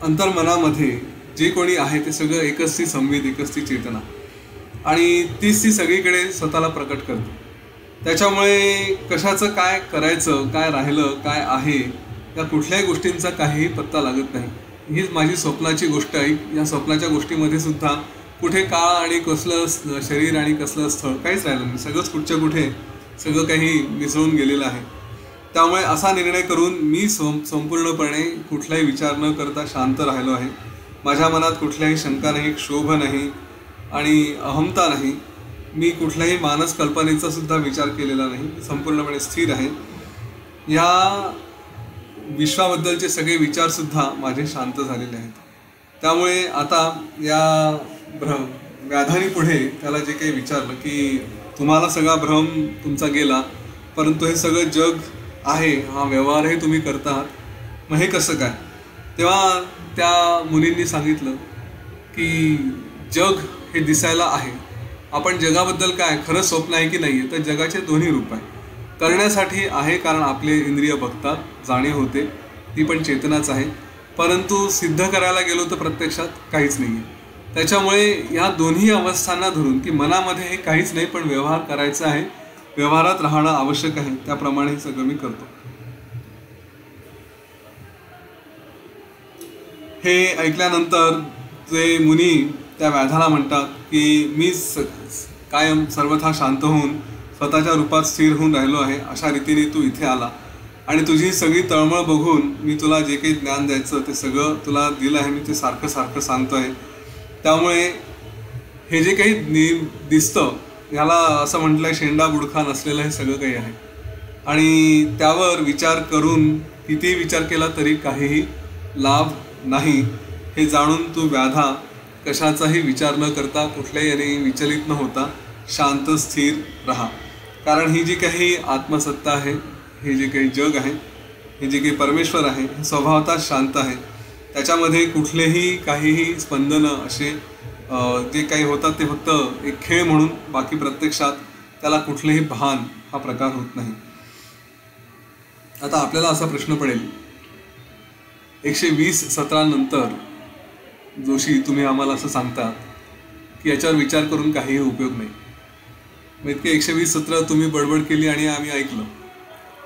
अंतर्मनामध्ये जे कोणी आहे ते सगळं एकच ती संवेद, एकच ती चेतना, आणि तीच ती सगळीकडे स्वतःला प्रकट करते. त्याच्यामुळे कशाचं काय करायचं, काय राहिलं, काय आहे, या कुठल्याही गोष्टींचा काहीही पत्ता लागत नाही. हीच माझी स्वप्नाची गोष्ट आहे. या स्वप्नाच्या गोष्टीमध्ये सुद्धा कुठे काळ आणि कसलं शरीर आणि कसलं स्थळ काहीच राहिलं नाही. सगळंच कुठच्या कुठे सगळं काही मिसळून गेलेलं आहे. त्यामुळे असा निर्णय करून मी संपूर्णपणे कुठलाही विचार न करता शांत राहिलो आहे. माझ्या मनात कुठल्याही शंका नाही, क्षोभ नाही आणि अहमता नाही. मी कुठल्याही मानस कल्पनेचा सुद्धा विचार केलेला नाही. संपूर्णपणे स्थिर आहे. या विश्वाबद्दलचे सगळे विचारसुद्धा माझे शांत झालेले आहेत. त्यामुळे आता या व्याधानी पुढे त्याला जे काही विचारलं की तुम्हाला सगळा भ्रम तुमचा गेला, परंतु हे सगळं जग आहे, हा व्यवहारही तुम्ही करता आहात, मग हे कसं काय? तेव्हा त्या मुलींनी सांगितलं की जग हे दिसायला आहे, आपण जगाबद्दल काय खरं स्वप्न आहे की नाही आहे, तर जगाचे दोन्ही रूप आहे. करण्यासाठी आहे कारण आपले इंद्रिय बघतात, जाणीव होते, ती पण चेतनाच आहे, परंतु सिद्ध करायला गेलो तर प्रत्यक्षात काहीच नाही आहे. त्याच्यामुळे या दोन्ही अवस्थांना धरून की मनामध्ये हे काहीच नाही पण व्यवहार करायचा आहे, व्यवहारात राहणं आवश्यक आहे, त्याप्रमाणे हे सगळं मी करतो. हे ऐकल्यानंतर जे मुनी त्या व्याधाला म्हणतात की मी कायम सर्वथा शांत होऊन स्वतःच्या रूपात स्थिर होऊन राहिलो आहे, अशा रीतीने तू इथे आला आणि तुझी सगळी तळमळ बघून मी तुला जे काही ज्ञान द्यायचं ते सगळं तुला दिलं आहे. मी ते सारखं सारखं सांगतो आहे. त्यामुळे हे जे काही दिसतं ह्याला असं म्हटलं आहे शेंडा बुडखा नसलेलं हे सगळं काही आहे, आणि त्यावर विचार करून कितीही विचार केला तरी काहीही लाभ नाही. हे जाणून तू व्याधा कशाचाही विचार न करता, कुठल्याही याने विचलित न होता शांत स्थिर राहा. कारण ही जी काही आत्मसत्ता आहे, हे जे काही जग आहे, हे जे काही परमेश्वर आहे, हे स्वभावतः शांत आहे. त्याच्यामध्ये कुठलेही काहीही स्पंदनं असे जे काही होतात ते फक्त एक खेळ म्हणून, बाकी प्रत्यक्षात त्याला कुठलेही भान हा प्रकार होत नाही. आता आपल्याला असा प्रश्न पडेल, 120 सत्रांनंतर जोशी तुम्ही आम्हाला असं सांगतात की याच्यावर विचार करून काहीही उपयोग नाही. मग इतके 120 सत्र तुम्ही बडबड केली आणि आम्ही ऐकलं,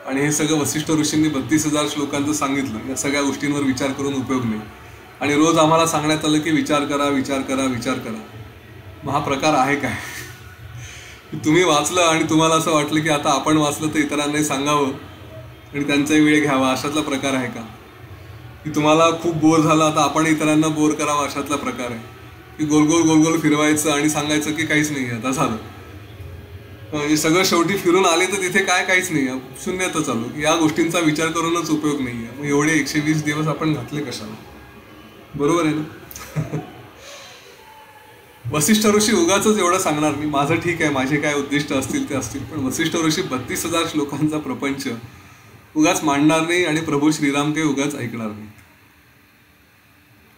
आणि हे सगळं वसिष्ठ ऋषींनी 32,000 श्लोकांचं सांगितलं, या सगळ्या गोष्टींवर विचार करून उपयोग नाही, आणि रोज आम्हाला सांगण्यात आलं की विचार करा, विचार करा, विचार करा. मग हा प्रकार आहे काय? तुम्ही वाचलं आणि तुम्हाला असं वाटलं की आता आपण वाचलं तर इतरांनाही सांगावं आणि त्यांचाही वेळ घ्यावा, अशातला प्रकार आहे का? की तुम्हाला खूप बोर झाला, आता आपण इतरांना बोर करावा, अशातला प्रकार आहे की गोल गोल गोल गोल फिरवायचं आणि सांगायचं की काहीच नाही आता झालं. म्हणजे सगळं शेवटी फिरून आले तर तिथे काय काहीच नाही आहे, शून्यता चालू. या गोष्टींचा विचार करूनच उपयोग नाही आहे. मग एवढे 120 दिवस आपण घातले कशाला? बरोबर आहे ना? वसिष्ठ ऋषी उगाचच एवढं सांगणार नाही, माझं ठीक आहे, माझे काय उद्दिष्ट असतील ते असतील, पण वसिष्ठ ऋषी 32,000 श्लोकांचा प्रपंच उगाच मांडणार नाही आणि प्रभू श्रीराम काही उगाच ऐकणार नाही.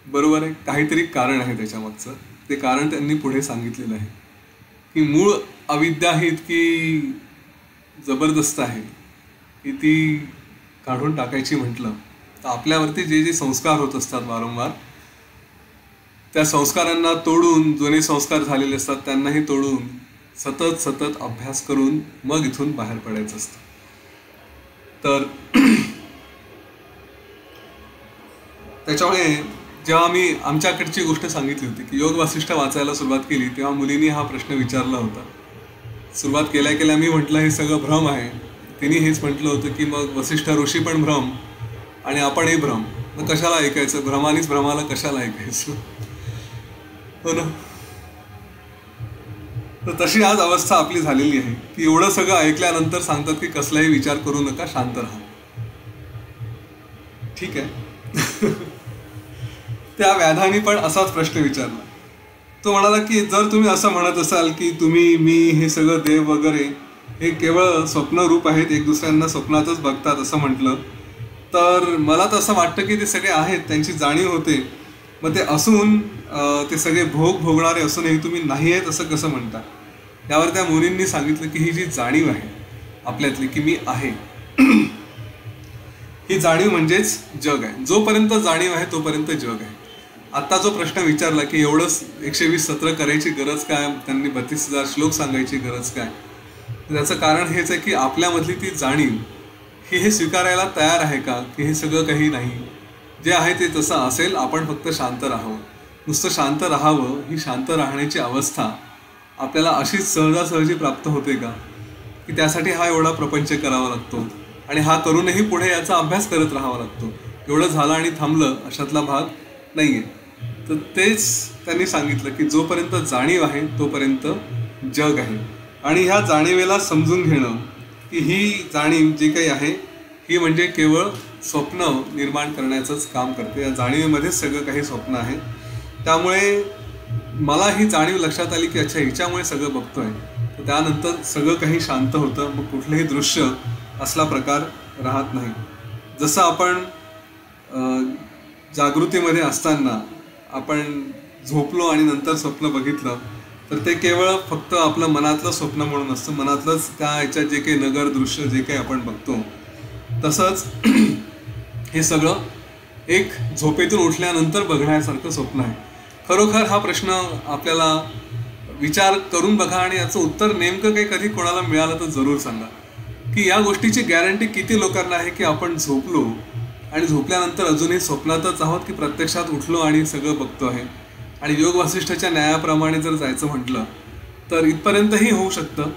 बरोबर आहे, काहीतरी कारण आहे त्याच्यामागचं. ते कारण त्यांनी पुढे सांगितलेलं आहे की मूळ अविद्या ही इतकी जबरदस्त आहे की ती काढून टाकायची म्हटलं तर आपल्यावरती जे जे संस्कार होत असतात वारंवार, त्या संस्कारांना तोडून, जुने संस्कार झालेले असतात त्यांनाही तोडून सतत सतत अभ्यास करून मग इथून बाहेर पडायचं असतं. तर त्याच्यामुळे जेव्हा मी आमच्याकडची गोष्ट सांगितली होती की योग वासिष्ठ वाचायला सुरुवात केली, तेव्हा मुलींनी हा प्रश्न विचारला होता. सुरुवात केल्या केल्या मी म्हटलं हे सगळं भ्रम आहे. तिने हेच म्हटलं होतं की मग वसिष्ठ ऋषी पण भ्रम आणि आपणही भ्रम, मग कशाला ऐकायचं? भ्रमानीच भ्रमाला कशाला ऐकायचं? हो ना? तर तशी आज अवस्था आपली झालेली आहे की एवढं सगळं ऐकल्यानंतर सांगतात की कसलाही विचार करू नका, शांत राहा. ठीक आहे. त्या व्याधानी पण असाच प्रश्न विचारला. तो म्हणाला की जर तुम्ही असं म्हणत असाल की तुम्ही, मी, हे सगळं देव वगैरे हे केवळ स्वप्नरूप आहेत, एक दुसऱ्यांना स्वप्नातच बघतात असं म्हटलं, तर मला तर असं वाटतं की ते सगळे आहेत, त्यांची जाणीव होते, मग ते असून ते सगळे भोग भोगणारे असूनही तुम्ही नाही आहेत असं कसं म्हणता? यावर त्या मुनींनी सांगितलं की ही जी जाणीव आहे आपल्यातली की मी आहे, ही ही जाणीव म्हणजेच जग आहे. जोपर्यंत जाणीव आहे तोपर्यंत जग आहे. आत्ता जो प्रश्न विचारला की एवढंच 120 सत्र करायची गरज काय, त्यांनी 32,000 श्लोक सांगायची गरज काय, त्याचं कारण हेच आहे की आपल्यामधली ती जाणीव ही हे स्वीकारायला तयार आहे का की हे सगळं काही नाही, जे आहे ते तसं असेल, आपण फक्त शांत राहावं. नुसतं शांत राहावं, ही शांत राहण्याची अवस्था आपल्याला अशीच सहजासहजी प्राप्त होते का की त्यासाठी हा एवढा प्रपंच करावा लागतो आणि हा करूनही पुढे याचा अभ्यास करत राहावा लागतो. एवढं झालं आणि थांबलं अशातला भाग नाही आहे. तर तेच त्यांनी सांगितलं की जोपर्यंत जाणीव आहे तोपर्यंत जग आहे. आणि ह्या जाणीवेला समजून घेणं की ही जाणीव जी काही आहे ही म्हणजे केवळ स्वप्न निर्माण करण्याचंच काम करते. या जाणीवेमध्येच सगळं काही स्वप्न आहे. त्यामुळे मला ही जाणीव लक्षात आली की अच्छा हिच्यामुळे सगळं बघतोय, तर त्यानंतर सगळं काही शांत होतं. मग कुठलंही दृश्य असला प्रकार राहत नाही. जसं आपण जागृतीमध्ये असताना आपण झोपलो आणि नंतर स्वप्न बघितलं तर ते केवळ फक्त आपलं मनातलं स्वप्न म्हणून असतं. मनातलंच त्या ह्याच्यात जे काही नगर दृश्य जे काही आपण बघतो तसंच हे सगळं एक झोपेतून उठल्यानंतर बघण्यासारखं स्वप्न आहे. खरोखर हा प्रश्न आपल्याला विचार करून बघा आणि याचं उत्तर नेमकं काही कधी कोणाला मिळालं तर जरूर सांगा की या गोष्टीची गॅरंटी किती लोकांना आहे की आपण झोपलो आणि झोपल्यानंतर अजूनही स्वप्नातच आहोत की प्रत्यक्षात उठलो आणि सगळं बघतो आहे. आणि योग वासिष्ठाच्या न्यायाप्रमाणे जर जायचं म्हटलं तर इथपर्यंतही होऊ शकतं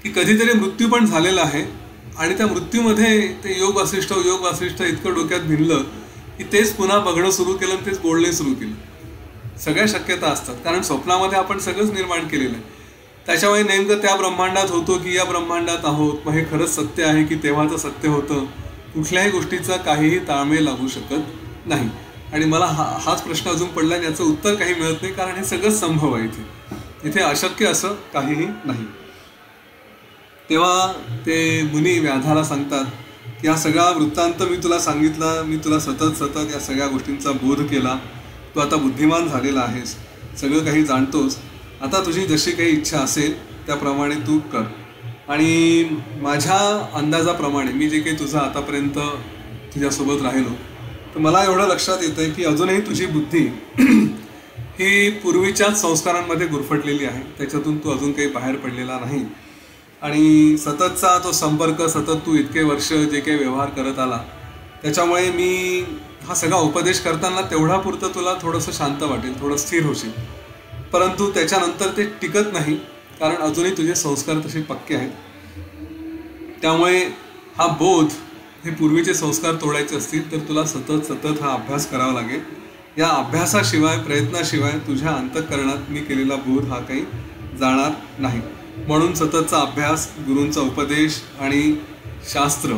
की कधीतरी मृत्यू पण झालेला आहे आणि त्या मृत्यूमध्ये ते योग वासिष्ठ इतकं डोक्यात भिनलं की तेच पुन्हा बघणं सुरू केलं आणि तेच बोलणे सुरू केलं. सगळ्या शक्यता असतात कारण स्वप्नामध्ये आपण सगळंच निर्माण केलेलं आहे. त्याच्यामुळे नेमकं त्या ब्रह्मांडात होतो की या ब्रह्मांडात आहोत, मग हे खरंच सत्य आहे की तेव्हाचं सत्य होतं, कुठल्याही गोष्टीचा काहीही ताळमेळ लागू शकत नाही. आणि मला हाच प्रश्न अजून पडला आणि याचं उत्तर काही मिळत नाही कारण हे सगळंच संभव आहे. इथे अशक्य असं काहीही नाही. तेव्हा ते मुनी व्याधाला सांगतात की हा सगळा वृत्तांत मी तुला सांगितला, मी तुला सतत या सगळ्या गोष्टींचा बोध केला, तू आता बुद्धिमान झालेला आहेस, सगळं काही जाणतोस, आता तुझी जशी काही इच्छा असेल त्याप्रमाणे तू कर. आणि माझ्या अंदाजाप्रमाणे मी जे काही तुझं आतापर्यंत तुझ्यासोबत राहिलो तर मला एवढं लक्षात येतं आहे की अजूनही तुझी बुद्धी ही पूर्वीच्याच संस्कारांमध्ये गुरफटलेली आहे. त्याच्यातून तू अजून काही बाहेर पडलेला नाही. आणि सततचा तो संपर्क, सतत तू इतके वर्ष जे काही व्यवहार करत आला त्याच्यामुळे मी हा सगळा उपदेश करताना तेवढा पुरतं तुला थोडंसं शांत वाटेल, थोडं स्थिर होशील. परंतु त्याच्यानंतर ते टिकत नाही कारण अजूनही तुझे संस्कार तसे पक्के आहेत. त्यामुळे हा बोध, हे पूर्वीचे संस्कार तोडायचे असतील तर तुला सतत हा अभ्यास करावा लागेल. या अभ्यासाशिवाय, प्रयत्नाशिवाय तुझ्या अंतःकरणात मी केलेला बोध हा काही जाणार नाही. म्हणून सततचा अभ्यास, गुरूंचा उपदेश आणि शास्त्र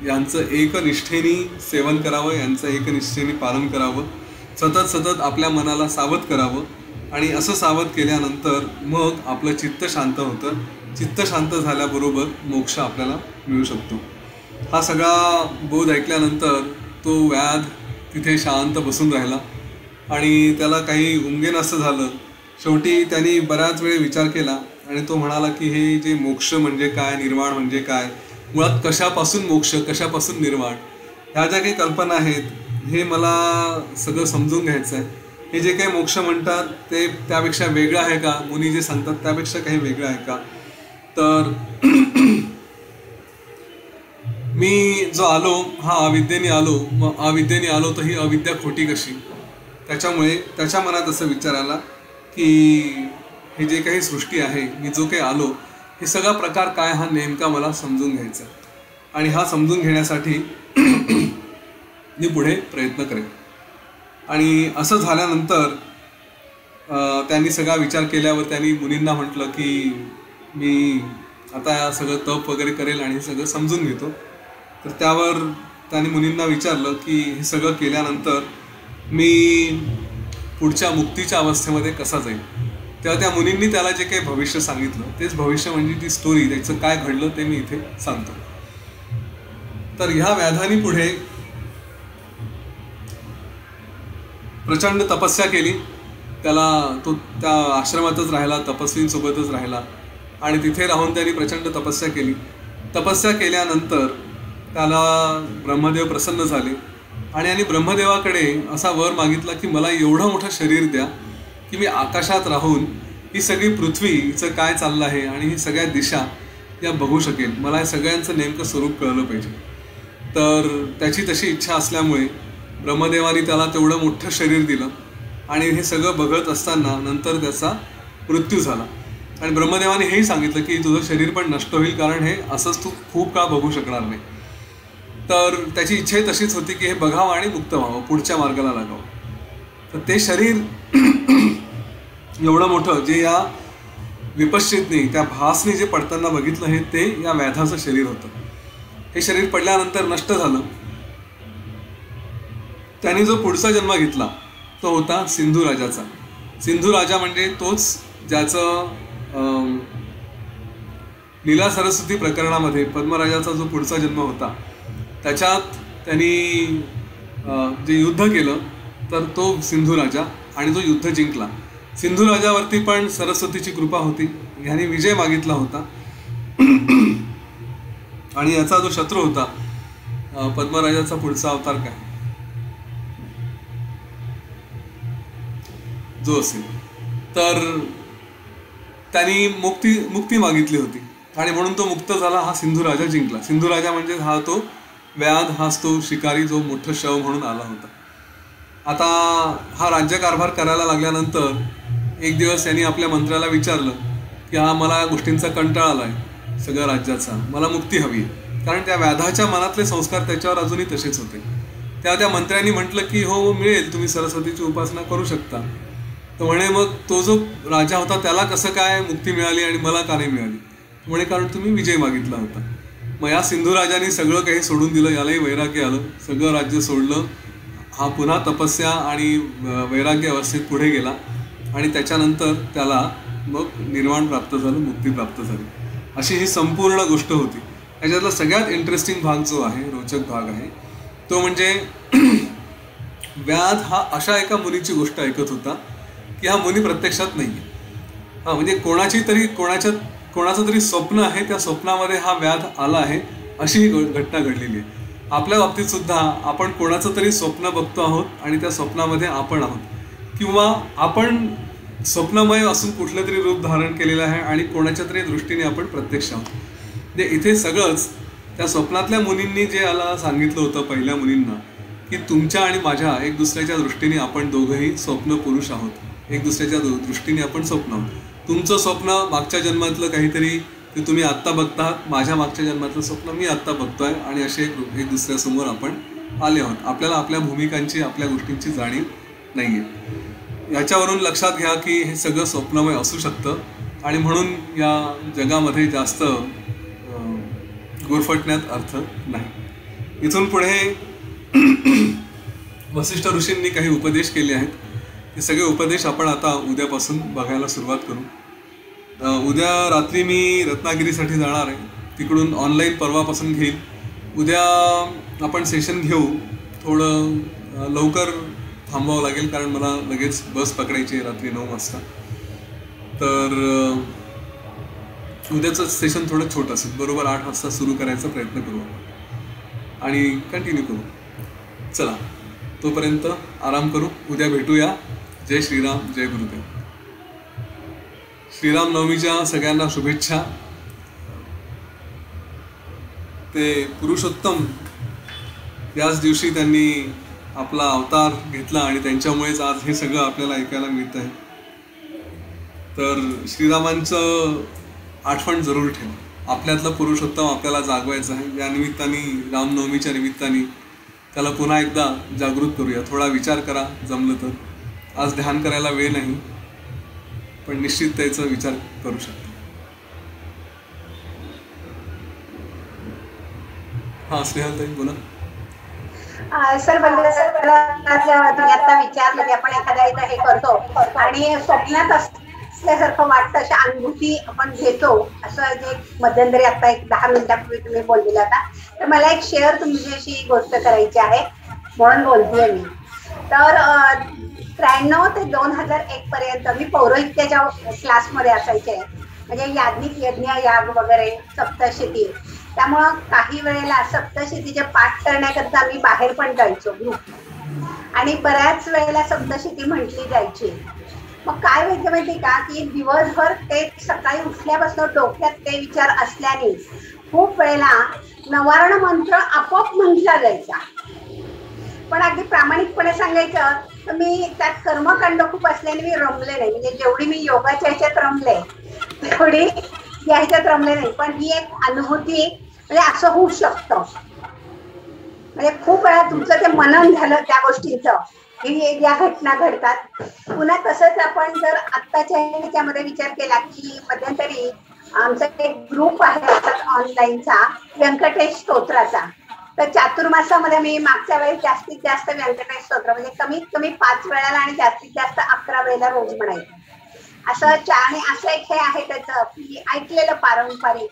यांचं एकनिष्ठेने सेवन करावं, यांचं एकनिष्ठेने पालन करावं, सतत आपल्या मनाला सावध करावं. आणि असं सावध केल्यानंतर मग आपलं चित्त शांत होतं. चित्त शांत झाल्याबरोबर मोक्ष आपल्याला मिळू शकतो. हा सगळा बोध ऐकल्यानंतर तो व्याध तिथे शांत बसून राहिला आणि त्याला काही उमगेन असं झालं. शेवटी त्यांनी बऱ्याच वेळ विचार केला आणि तो म्हणाला की हे जे मोक्ष म्हणजे काय, निर्वाण म्हणजे काय, मुळात कशापासून मोक्ष, कशापासून निर्वाण, ह्या ज्या काही कल्पना आहेत हे मला सगळं समजून घ्यायचं आहे. हे जे काही मोक्ष म्हणतात ते त्यापेक्षा वेगळं आहे का, मुनी जे सांगतात त्यापेक्षा काही वेगळं आहे का. तर मी जो आलो हा अविद्येने आलो, मग अविद्येने आलो तर ही अविद्या खोटी कशी. त्याच्यामुळे त्याच्या मनात असं विचार आला की हे जे काही सृष्टी आहे, मी जो काही आलो, हे सगळा प्रकार काय हा नेमका मला समजून घ्यायचा आणि हा समजून घेण्यासाठी मी पुढे प्रयत्न करेन. आणि असं झाल्यानंतर त्यांनी सगळा विचार केल्यावर त्यांनी मुनींना म्हटलं की मी आता सगळं तप वगैरे करेल आणि हे सगळं समजून घेतो. तर त्यावर त्यांनी मुनींना विचारलं की हे सगळं केल्यानंतर मी पुढच्या मुक्तीच्या अवस्थेमध्ये कसा जाईल. तेव्हा त्या मुनींनी त्याला जे काही भविष्य सांगितलं तेच भविष्य म्हणजे ती स्टोरी, त्याचं काय घडलं ते मी इथे सांगतो. तर ह्या व्याधानी पुढे प्रचंड तपस्या केली. त्याला तो त्या आश्रमातच राहिला, तपस्वींसोबतच राहिला आणि तिथे राहून त्यांनी प्रचंड तपस्या केली. तपस्या केल्यानंतर त्याला ब्रह्मदेव प्रसन्न झाले आणि ब्रह्मदेवाकडे असा वर मागितला की मला एवढं मोठं शरीर द्या की मी आकाशात राहून ही सगळी पृथ्वी हिचं काय चाललं आहे आणि ही सगळ्या दिशा या बघू शकेल, मला या सगळ्यांचं नेमकं स्वरूप कळलं पाहिजे. तर त्याची तशी इच्छा असल्यामुळे ब्रह्मदेवाने त्याला तेवढं मोठं शरीर दिलं आणि हे सगळं बघत असताना नंतर त्याचा मृत्यू झाला. आणि ब्रह्मदेवाने हेही सांगितलं की तुझं शरीर पण नष्ट होईल, कारण हे असंच तू खूप काळ बघू शकणार नाही. तर त्याची इच्छाही तशीच होती की हे बघावं आणि मुक्त व्हावं, पुढच्या मार्गाला लागावं. तर ते शरीर एवढं मोठं जे या विपश्चितनी त्या भासनी जे पडताना बघितलं हे ते या व्याधाचं शरीर होतं. हे शरीर पडल्यानंतर नष्ट झालं. त्याने जो पुढचा जन्म घेतला तो होता सिंधू राजाचा. सिंधू राजा म्हणजे तोच ज्याचं लीला सरस्वती प्रकरणामध्ये पद्मराजाचा जो पुढचा जन्म होता त्याच्यात त्यांनी जे युद्ध केलं तर तो सिंधू राजा आणि जो युद्ध जिंकला. सिंधू राजावरती पण सरस्वतीची कृपा होती, ह्याने विजय मागितला होता. आणि याचा जो शत्रू होता पद्मराजाचा पुढचा अवतार काय जो असेल तर त्यांनी मुक्ती मागितली होती आणि म्हणून तो मुक्त झाला. हा सिंधू राजा जिंकला. सिंधू राजा म्हणजे हा तो व्याध, हाच तो शिकारी जो मोठं शव म्हणून आला होता. आता हा राज्यकारभार करायला लागल्यानंतर एक दिवस यांनी आपल्या मंत्र्याला विचारलं की हा मला गोष्टींचा कंटाळा आला आहे सगळ्या राज्याचा, मला मुक्ती हवी आहे. कारण त्या व्याधाच्या मनातले संस्कार त्याच्यावर अजूनही तसेच होते. त्या मंत्र्यांनी म्हटलं की हो मिळेल, तुम्ही सरस्वतीची उपासना करू शकता. तर म्हणे मग तो जो राजा होता त्याला कसं काय मुक्ती मिळाली आणि मला का नाही मिळाली? म्हणे कारण तुम्ही विजय मागितला होता. मग या सिंधू राजाने सगळं काही सोडून दिलं, यालाही वैराग्य आलं, सगळं राज्य सोडलं. हा पुन्हा तपस्या आणि वैराग्य अवस्थेत पुढे गेला आणि त्याच्यानंतर त्याला मग निर्वाण प्राप्त झालं, मुक्ती प्राप्त झाली. अशी ही संपूर्ण गोष्ट होती. याच्यातला सगळ्यात इंटरेस्टिंग भाग जो आहे, रोचक भाग आहे, तो म्हणजे व्याध हा अशा एका मुनीची गोष्ट ऐकत होता की हा मुनी प्रत्यक्षात नाही आहे. हा म्हणजे कोणाचं तरी स्वप्न आहे, त्या स्वप्नामध्ये हा व्याध आला आहे, अशी ही घटना घडलेली आहे. आपल्या बाबतीत सुद्धा आपण कोणाचं तरी स्वप्न बघतो आहोत आणि त्या स्वप्नामध्ये आपण आहोत, किंवा आपण स्वप्नमय असून कुठलं तरी रूप धारण केलेलं आहे आणि कोणाच्या तरी दृष्टीने आपण प्रत्यक्ष आहोत. म्हणजे इथे सगळंच त्या स्वप्नातल्या मुनींनी जे याला सांगितलं होतं पहिल्या मुनींना की तुमच्या आणि माझ्या एक दुसऱ्याच्या दृष्टीने आपण दोघंही स्वप्न पुरुष आहोत, एक दुसऱ्याच्या दृष्टीने आपण स्वप्न आहोत. तुमचं स्वप्न मागच्या जन्मातलं काहीतरी ते तुम्ही आत्ता बघतात, माझ्या मागच्या जन्मातलं स्वप्न मी आत्ता बघतोय आणि असे एक दुसऱ्यासमोर आपण आले आहोत. आपल्याला आपल्या भूमिकांची, आपल्या गोष्टींची जाणीव नाही आहे. याच्यावरून लक्षात घ्या की हे सगळं स्वप्नमय असू शकतं आणि म्हणून या जगामध्ये जास्त गुरफटण्यात अर्थ नाही. इथून पुढे वसिष्ठ ऋषींनी काही उपदेश केले आहेत. हे सगळे उपदेश आपण आता उद्यापासून बघायला सुरुवात करू. उद्या रात्री मी रत्नागिरीसाठी जाणार आहे, तिकडून ऑनलाईन परवापासून घेईल. उद्या आपण सेशन घेऊ. थोडं लवकर थांबावं लागेल कारण मला लगेच बस पकडायची आहे रात्री 9 वाजता. तर उद्याचं सेशन थोडं छोटं असेल, बरोबर 8 वाजता सुरू करायचा प्रयत्न करू आणि कंटिन्यू करू. चला तोपर्यंत आराम करू, उद्या भेटूया. जय श्रीराम, जय गुरुदेव. श्रीराम नवमीच्या सगळ्यांना शुभेच्छा. ते पुरुषोत्तम याच दिवशी त्यांनी आपला अवतार घेतला आणि त्यांच्यामुळेच आज हे सगळं आपल्याला ऐकायला मिळत आहे. तर श्रीरामांचं आठवण जरूर ठेवा. आपल्यातलं पुरुषोत्तम आपल्याला जागवायचं आहे. या निमित्ताने, रामनवमीच्या निमित्ताने त्याला पुन्हा एकदा जागृत करूया. थोडा विचार करा जमलं तर. आज ध्यान करायला वेळ नाही पण निश्चित त्याचा विचार करू शकतो. हा स्नेहलताई बोला. सर तुम्ही आता विचारलं की आपण एखाद्या हे करतो आणि स्वप्नात असल्यासारखं वाटतं, अशा अनुभूती आपण घेतो, असं जे मध्यंतरी आता एक 10 मिनिटापूर्वी तुम्ही बोललेला होता. तर मला एक शेअर तुमच्याशी गोष्ट करायची आहे म्हणून बोलतेय मी. तर 93 ते 2001 पर्यंत मी पौरोहित्याच्या क्लासमध्ये असायचे. म्हणजे याज्ञिक यज्ञ याग वगैरे सप्तशती त्यामुळं काही वेळेला सप्तशतीचे पाठ करण्याकरता आम्ही बाहेर पण जायचो ग्रुप, आणि बऱ्याच वेळेला सप्तशती म्हटली जायची. मग काय व्हायचं माहिती का, की दिवसभर ते सकाळी उठल्यापासून डोक्यात ते विचार असल्याने खूप वेळेला नवारण मंत्र आपोआप म्हटला जायचा. पण अगदी प्रामाणिकपणे सांगायचं तर मी त्यात कर्मकांड खूप असल्याने मी रमले नाही. म्हणजे जेवढी मी योगाच्या ह्याच्यात रमले तेवढी या ह्याच्यात रमले नाही. पण ही एक अनुभूती, म्हणजे असं होऊ शकतं. म्हणजे खूप वेळा तुमचं ते मनन झालं त्या गोष्टींचं, ही या घटना घडतात. पुन्हा तसंच आपण जर आत्ताच्या ह्याच्यामध्ये विचार केला की मध्यंतरी आमचा एक ग्रुप आहे ऑनलाईनचा व्यंकटेश स्तोत्राचा. तर चातुर्मासामध्ये मी मागच्या वेळेस जास्तीत जास्त व्यंकटेश स्तोत्र म्हणजे कमीत कमी 5 वेळाला आणि जास्तीत जास्त 11 वेळेला रोज म्हणायचं. आणि असं एक हे आहे त्याचं की ऐकलेलं पारंपरिक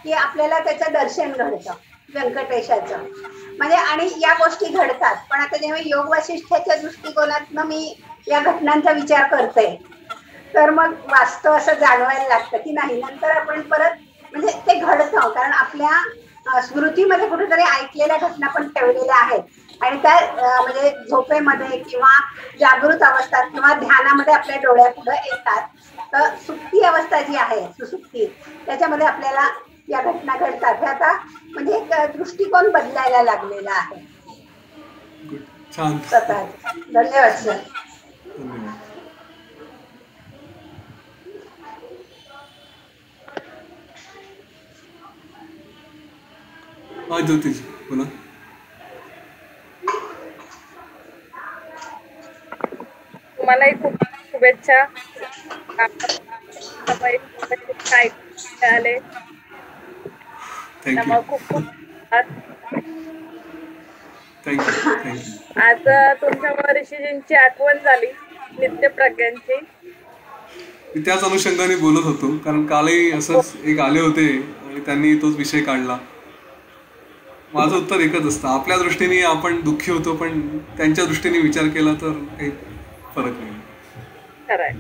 की आपल्याला त्याचं दर्शन घडतं व्यंकटेशाचं. म्हणजे आणि या गोष्टी घडतात. पण आता जेव्हा योग वशिष्ठाच्या दृष्टिकोनातनं मी या घटनांचा विचार करते तर मग वास्तव असं जाणवायला लागतं की नाही, नंतर आपण परत म्हणजे ते घडतं, कारण आपल्या स्मृतीमध्ये कुठेतरी ऐकलेल्या घटना पण ठेवलेल्या आहेत आणि त्या म्हणजे झोपेमध्ये किंवा जागृत अवस्थात किंवा ध्यानामध्ये आपल्या डोळ्यापुढे येतात. तर सुप्ती अवस्था जी आहे सुसुप्ती, त्याच्यामध्ये आपल्याला या घटना घडतात. हे आता म्हणजे एक दृष्टिकोन बदलायला लागलेला आहे. छान. स्वतः. धन्यवाद सर. धन्यवाद. हा ज्योतिष बोला. तुम्हालाही खूप शुभेच्छा. आले थँक्यू खूप खूप थँक्यू. आज तुमच्या ऋषीजींची आठवण झाली नित्यप्रज्ञांची. मी त्याच अनुषंगाने बोलत होतो, कारण कालही असंच एक आले होते आणि त्यांनी तोच विषय काढला. माझं उत्तर एकच असतं, आपल्या दृष्टीने आपण दुःखी होतो पण त्यांच्या दृष्टीने विचार केला तर काही फरक नाही. खरंय.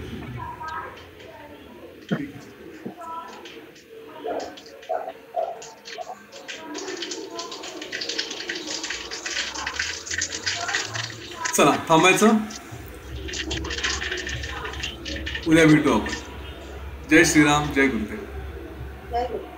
चला थांबायचं, उद्या भेटू आपण. जय श्रीराम, जय गुरुदेव. जय गुरु.